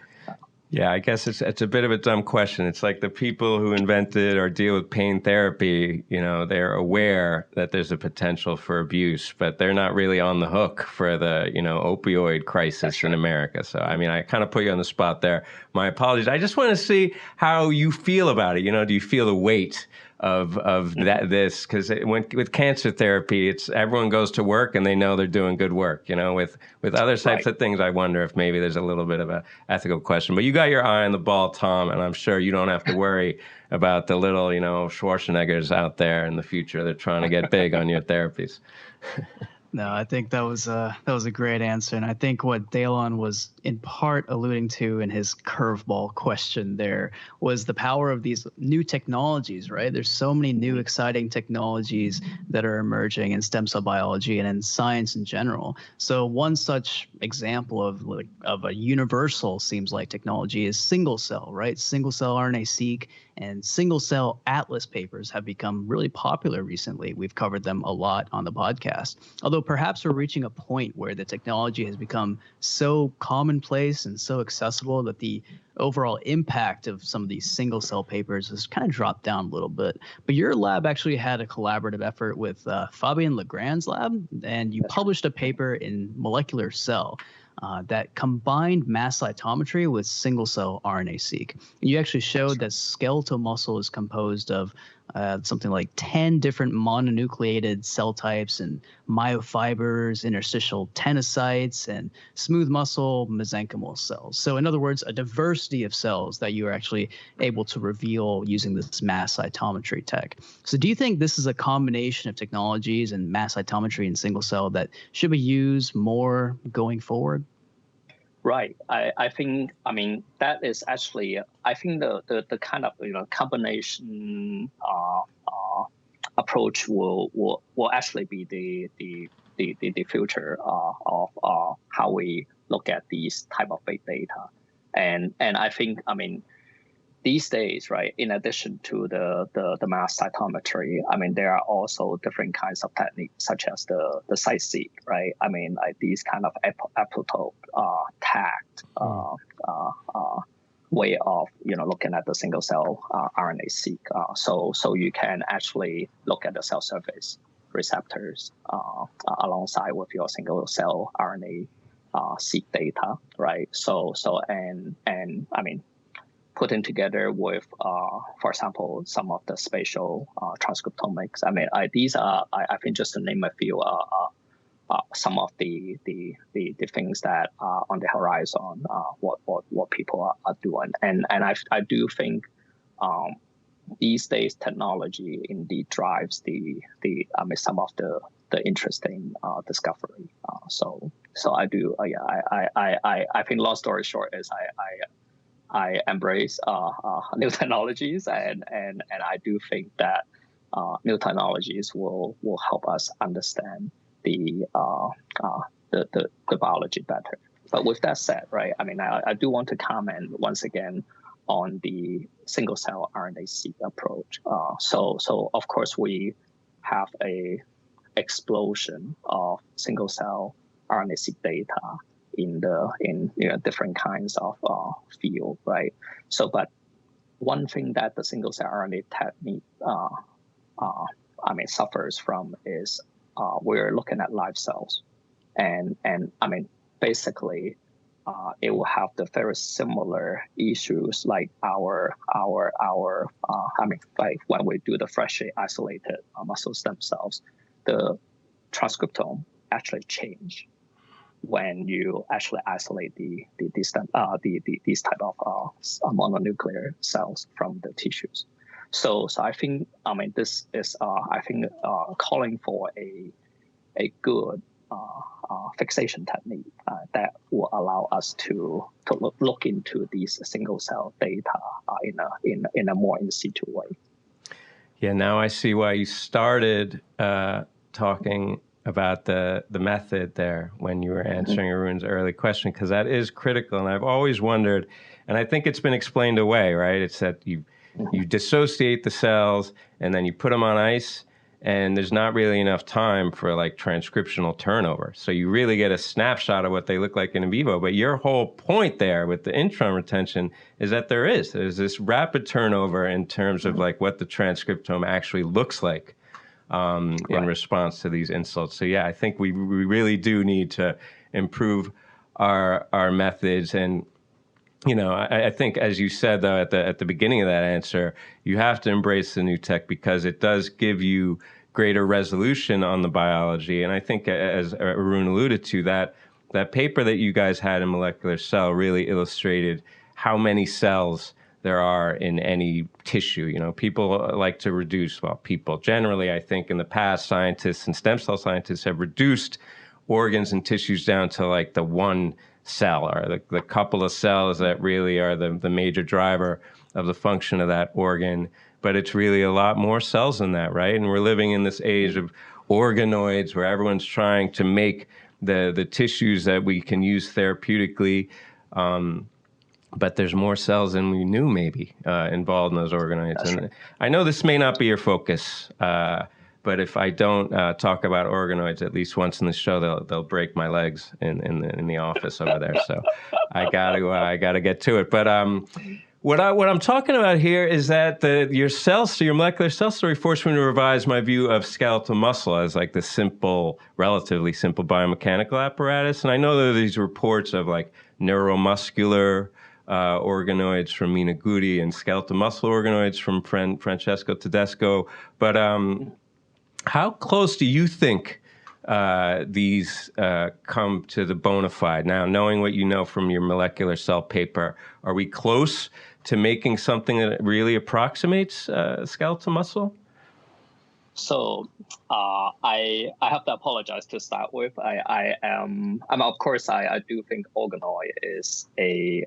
Yeah, I guess it's a bit of a dumb question. It's like the people who invented or deal with pain therapy, they're aware that there's a potential for abuse, but they're not really on the hook for the, opioid crisis in America. So, I kind of put you on the spot there. My apologies. I just want to see how you feel about it. Do you feel the weight of this? Because with cancer therapy, it's everyone goes to work and they know they're doing good work. With other types of things, I wonder if maybe there's a little bit of a ethical question. But you got your eye on the ball, Tom, and I'm sure you don't have to worry about the little, Schwarzeneggers out there in the future that are trying to get big on your therapies. No, I think that was a great answer, and I think what Daylon was in part alluding to in his curveball question there was the power of these new technologies. Right, there's so many new exciting technologies that are emerging in stem cell biology and in science in general. So one such example of a universal seems like technology is single cell. Right, single cell RNA-seq and single cell atlas papers have become really popular recently. We've covered them a lot on the podcast. Although perhaps we're reaching a point where the technology has become so commonplace and so accessible that the overall impact of some of these single cell papers has kind of dropped down a little bit. But your lab actually had a collaborative effort with Fabien Legrand's lab, and you published a paper in Molecular Cell that combined mass cytometry with single-cell RNA-seq. And you actually showed that skeletal muscle is composed of something like 10 different mononucleated cell types and myofibers, interstitial tenocytes, and smooth muscle mesenchymal cells. So in other words, a diversity of cells that you are actually able to reveal using this mass cytometry tech. So do you think this is a combination of technologies and mass cytometry and single cell that should be used more going forward? Right. I think, that is actually, I think the kind of, combination approach will actually be the future of how we look at these type of big data. And I think, these days, right, in addition to the mass cytometry, there are also different kinds of techniques, such as the site-seq, right? Like these kind of epitope tagged way of looking at the single cell RNA-seq. So you can actually look at the cell surface receptors alongside with your single cell RNA-seq data, right? So and I mean, putting together with, for example, some of the spatial transcriptomics. I mean, these are, I think, just to name a few, some of the things that are on the horizon, what people are doing, and I do think these days technology indeed drives some of the interesting discovery. So I do, I think long story short is I embrace new technologies, and I do think that new technologies will help us understand the biology better. But with that said, right, I mean, I do want to comment once again on the single cell RNA-seq approach. So of course we have a explosion of single cell RNA-seq data in different kinds of field, right? So, but one thing that the single cell RNA technique, suffers from is we're looking at live cells, and I mean, basically, it will have the very similar issues like like when we do the freshly isolated muscle stem cells, the transcriptome actually change when you actually isolate these type of mononuclear cells from the tissues. So I think this is calling for a good fixation technique that will allow us to look into these single cell data in a more in situ way. Yeah, now I see why you started talking about the method there when you were answering Arun's early question, because that is critical. And I've always wondered, and I think it's been explained away, right? It's that you dissociate the cells and then you put them on ice, and there's not really enough time for like transcriptional turnover. So you really get a snapshot of what they look like in vivo. But your whole point there with the intron retention is that there's this rapid turnover in terms of like what the transcriptome actually looks like in response to these insults. So yeah, I think we really do need to improve our methods. And I think, as you said though at the beginning of that answer, you have to embrace the new tech because it does give you greater resolution on the biology. And I think, as Arun alluded to, that paper that you guys had in Molecular Cell really illustrated how many cells there are in any tissue. People like to reduce, people generally, I think in the past, scientists and stem cell scientists have reduced organs and tissues down to like the one cell or the couple of cells that really are the major driver of the function of that organ. But it's really a lot more cells than that, right? And we're living in this age of organoids where everyone's trying to make the tissues that we can use therapeutically. But there's more cells than we knew maybe involved in those organoids. That's and right. I know this may not be your focus, but if I don't talk about organoids at least once in the show, they'll break my legs in the office over there. So I gotta get to it. But what I'm talking about here is that your molecular cell story forced me to revise my view of skeletal muscle as like the relatively simple biomechanical apparatus. And I know there are these reports of like neuromuscular organoids from Mina Gudi and skeletal muscle organoids from Francesco Tedesco. But how close do you think these come to the bona fide? Now, knowing what you know from your molecular cell paper, are we close to making something that really approximates skeletal muscle? So I have to apologize to start with. Of course I do think organoid is the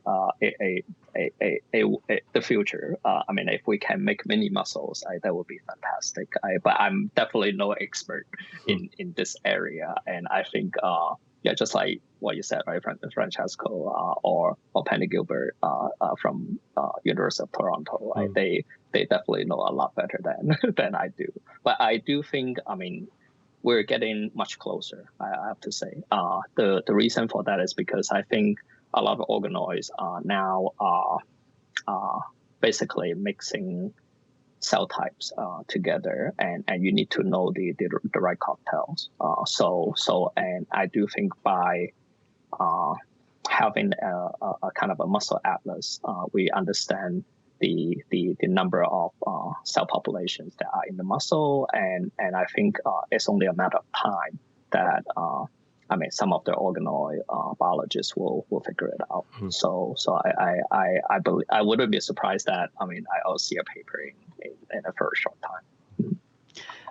future. If we can make mini muscles, that would be fantastic. But I'm definitely no expert in this area, and I think just like what you said, right, Francesco or Penny Gilbert from University of Toronto, right? They definitely know a lot better than I do. But I do think, we're getting much closer, I have to say. The reason for that is because I think a lot of organoids now are basically mixing cell types together, and you need to know the right cocktails. And I do think by having a kind of a muscle atlas, we understand the number of cell populations that are in the muscle, and I think it's only a matter of time that some of the organoid biologists will figure it out. Mm-hmm. So I believe I wouldn't be surprised that I'll see a paper in a very short time. Mm-hmm.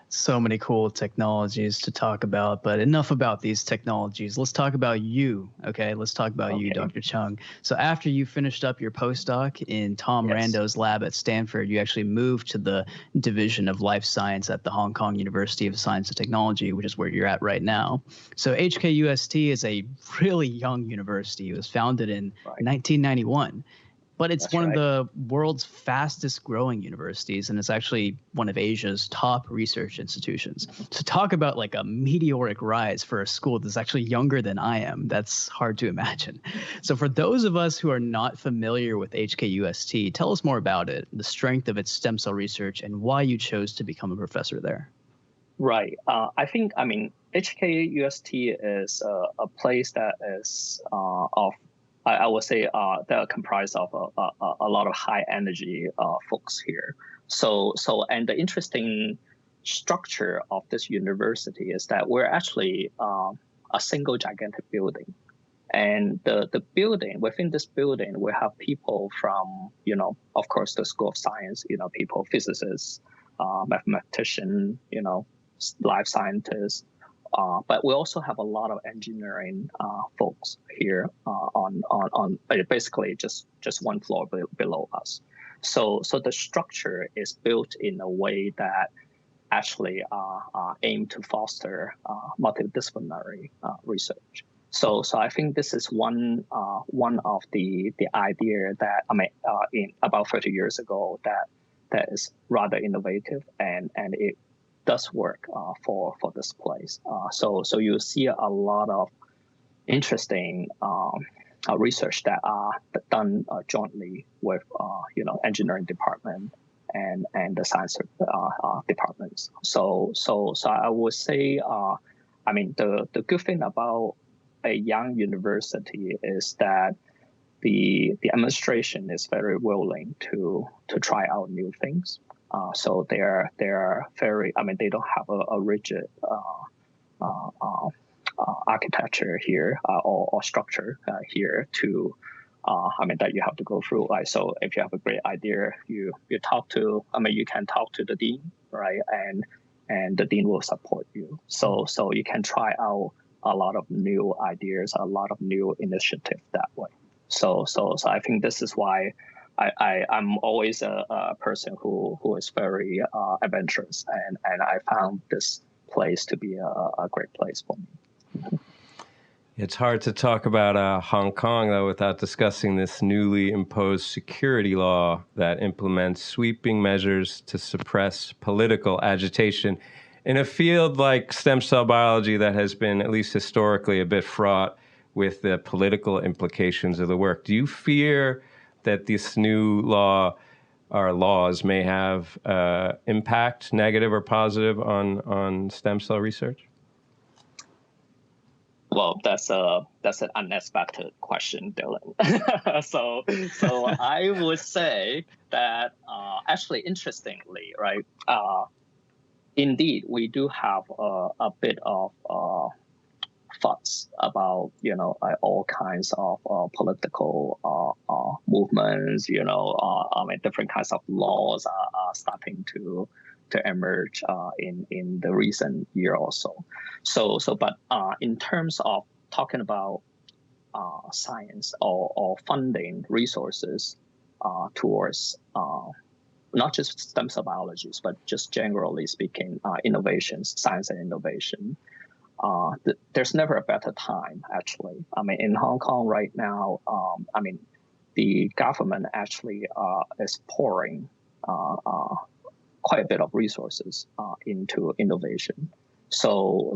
So many cool technologies to talk about, but enough about these technologies. Let's talk about you, okay? Let's talk about you, Dr. Cheung. So after you finished up your postdoc in Tom Rando's lab at Stanford, you actually moved to the Division of Life Science at the Hong Kong University of Science and Technology, which is where you're at right now. So HKUST is a really young university. It was founded in 1991. But it's one of the world's fastest growing universities, and it's actually one of Asia's top research institutions. To talk about like a meteoric rise for a school that's actually younger than I am, that's hard to imagine. So for those of us who are not familiar with HKUST, tell us more about it, the strength of its stem cell research, and why you chose to become a professor there. Right. I think, HKUST is a place that is I would say that are comprised of a lot of high energy folks here. So and the interesting structure of this university is that we're actually a single gigantic building, and the building, within this building, we have people from of course the School of Science, people, physicists, mathematicians, life scientists. But we also have a lot of engineering folks here on basically just one floor below us. So the structure is built in a way that actually aim to foster multidisciplinary research. So I think this is one of the idea that in about 30 years ago that is rather innovative, and it does work for this place. So you see a lot of interesting research that are done jointly with engineering department and the science departments. So I would say the good thing about a young university is that the administration is very willing to try out new things. So they're very, they don't have a rigid architecture here or structure here to, that you have to go through. Right? So if you have a great idea, you talk to, you can talk to the dean, right? And the dean will support you. So you can try out a lot of new ideas, a lot of new initiatives that way. So I think this is why I'm always a person who is very adventurous, and I found this place to be a great place for me. It's hard to talk about Hong Kong, though, without discussing this newly imposed security law that implements sweeping measures to suppress political agitation in a field like stem cell biology that has been, at least historically, a bit fraught with the political implications of the work. Do you fear that this new law or laws may have impact, negative or positive, on stem cell research? Well, that's an unexpected question, Dylan. So I would say that actually, interestingly, right? Indeed, we do have a bit of thoughts about all kinds of political movements. Different kinds of laws are starting to emerge in the recent year or so. But in terms of talking about science or funding resources towards not just stem cell biologists, but just generally speaking, innovations, science and innovation. There's never a better time, actually. In Hong Kong right now, the government actually is pouring quite a bit of resources into innovation. So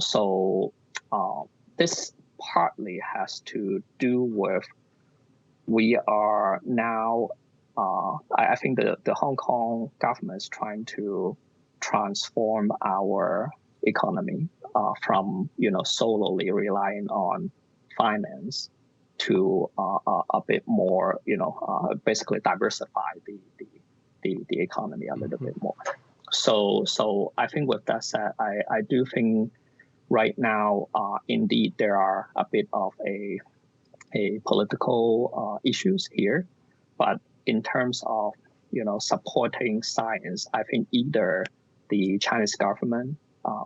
this partly has to do with we are now I think the Hong Kong government is trying to transform our economy from solely relying on finance to a bit more, basically diversify the economy a little bit more. So I think with that said, I do think right now, indeed, there are a bit of a political issues here, but in terms of supporting science, I think either the Chinese government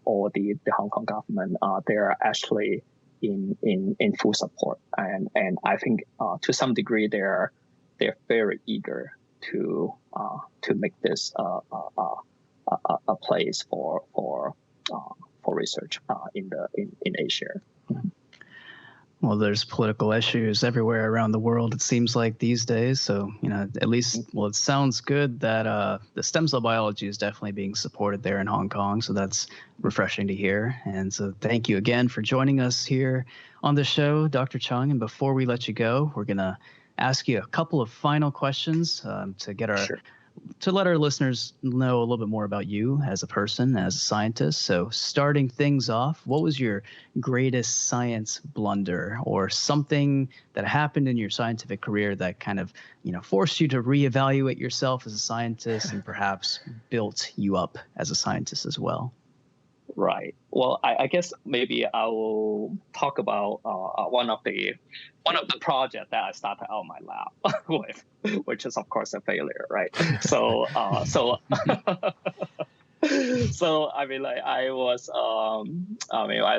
or the Hong Kong government, they're actually in full support, and I think to some degree they're very eager to make this a place for research in Asia. Well, there's political issues everywhere around the world, it seems like these days. So, at least, well, it sounds good that the stem cell biology is definitely being supported there in Hong Kong. So that's refreshing to hear. And so thank you again for joining us here on the show, Dr. Cheung. And before we let you go, we're going to ask you a couple of final questions to get to let our listeners know a little bit more about you as a person, as a scientist. So starting things off, what was your greatest science blunder or something that happened in your scientific career that kind of, forced you to reevaluate yourself as a scientist and perhaps built you up as a scientist as well? Right. Well, I guess maybe I will talk about one of the projects that I started out my lab with, which is of course a failure, right? So I mean, like I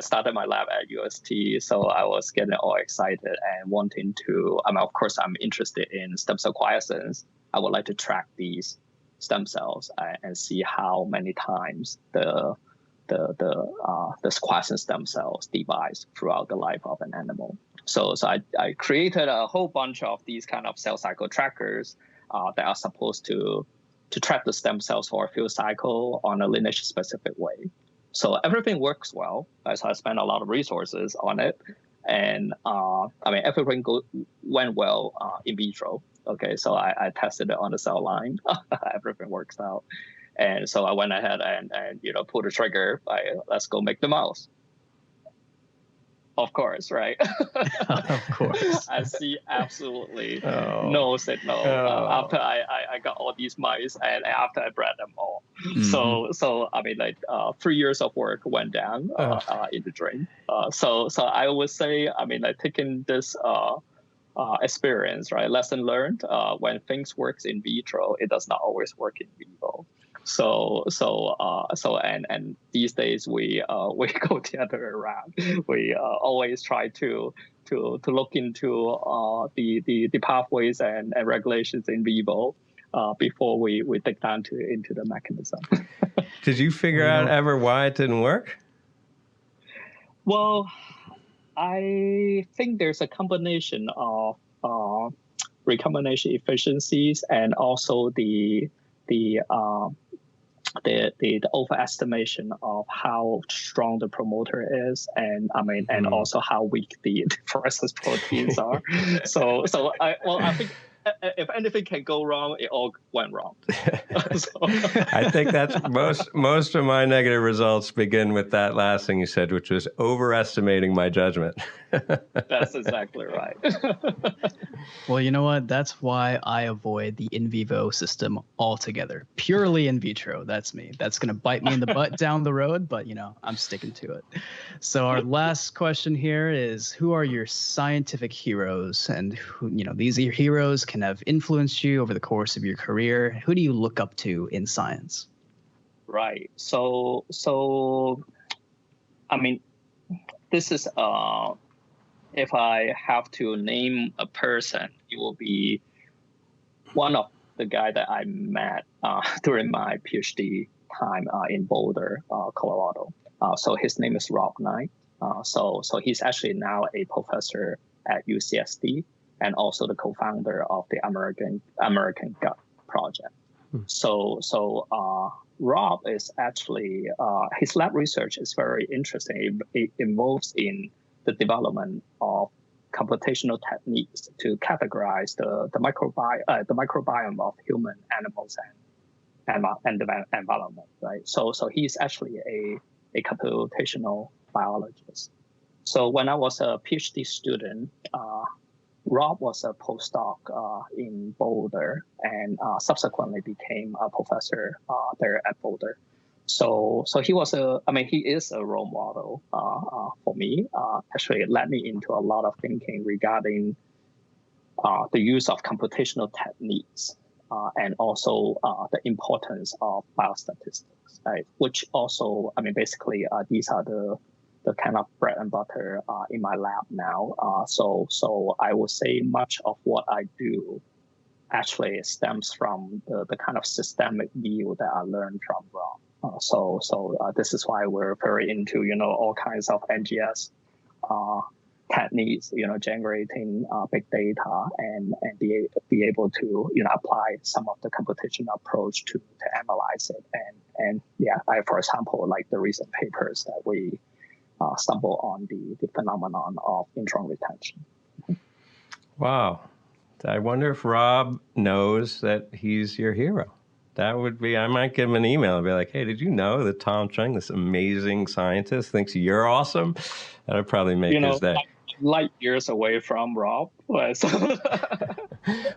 started my lab at UST, so I was getting all excited and wanting to. Of course, I'm interested in stem cell quiescence. I would like to track these stem cells and see how many times the quiescent stem cells divide throughout the life of an animal. So I created a whole bunch of these kind of cell cycle trackers that are supposed to track the stem cells for a few cycles on a lineage specific way. So everything works well. So I spent a lot of resources on it, and everything went well in vitro. Okay, so I tested it on the cell line. Everything works out. And so I went ahead and pulled the trigger. Let's go make the mouse. Of course, right? Of course. I see absolutely no signal after I got all these mice and after I bred them all. Mm-hmm. So 3 years of work went down in the drain. So I would say, taking this experience, right? Lesson learned. When things works in vitro, it does not always work in vivo. So and these days we go the other way around. We always try to look into the pathways and regulations in vivo before we dig down into the mechanism. Did you figure out ever why it didn't work? Well, I think there's a combination of recombination efficiencies and also the overestimation of how strong the promoter is, and and also how weak the fluorescence proteins are. So I think if anything can go wrong, it all went wrong. I think that's most of my negative results begin with that last thing you said, which was overestimating my judgment. That's exactly right. Well, you know what? That's why I avoid the in vivo system altogether. Purely in vitro. That's me. That's going to bite me in the butt down the road, but I'm sticking to it. So our last question here is, who are your scientific heroes? And who, these heroes can have influenced you over the course of your career. Who do you look up to in science? Right. So this is if I have to name a person, it will be one of the guy that I met during my PhD time in Boulder, Colorado. So his name is Rob Knight. So he's actually now a professor at UCSD and also the co-founder of the American Gut Project. So Rob is actually his lab research is very interesting. It involves in the development of computational techniques to categorize the microbiome of human, animals, and the environment, right? So he's actually a computational biologist. So when I was a PhD student, Rob was a postdoc in Boulder and subsequently became a professor there at Boulder. So he is a role model for me. Actually, it led me into a lot of thinking regarding the use of computational techniques and also the importance of biostatistics, right? Which also, basically, these are the kind of bread and butter in my lab now. So I would say much of what I do actually stems from the kind of systemic view that I learned from Rob. So this is why we're very into, all kinds of NGS techniques, generating big data and be able to, apply some of the computational approach to analyze it. And for example, like the recent papers that we stumble on the phenomenon of intron retention. Wow. I wonder if Rob knows that he's your hero. That would be, I might give him an email and be like, hey, did you know that Tom Cheung, this amazing scientist, thinks you're awesome? That would probably make his day. Light years away from Rob. Well,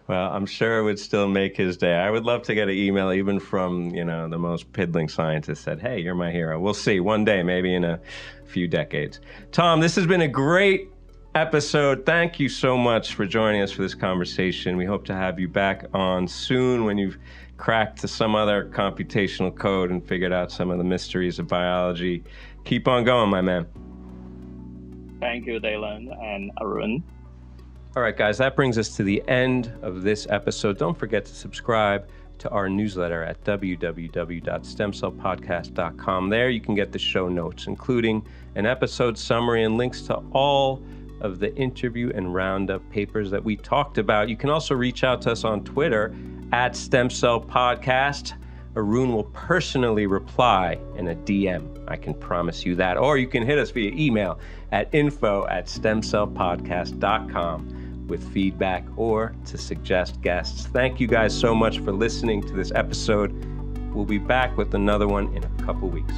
I'm sure it would still make his day. I would love to get an email even from, the most piddling scientist said, hey, you're my hero. We'll see one day, maybe in a few decades. Tom, this has been a great episode. Thank you so much for joining us for this conversation. We hope to have you back on soon when you've cracked some other computational code and figured out some of the mysteries of biology. Keep on going, my man. Thank you, Dalen and Arun. All right, guys, that brings us to the end of this episode. Don't forget to subscribe to our newsletter at www.stemcellpodcast.com. There you can get the show notes, including an episode summary and links to all of the interview and Roundup papers that we talked about. You can also reach out to us on Twitter at STEMCELL Arun will personally reply in a DM. I can promise you that. Or you can hit us via email at info@stemcellpodcast.com with feedback or to suggest guests. Thank you guys so much for listening to this episode. We'll be back with another one in a couple weeks.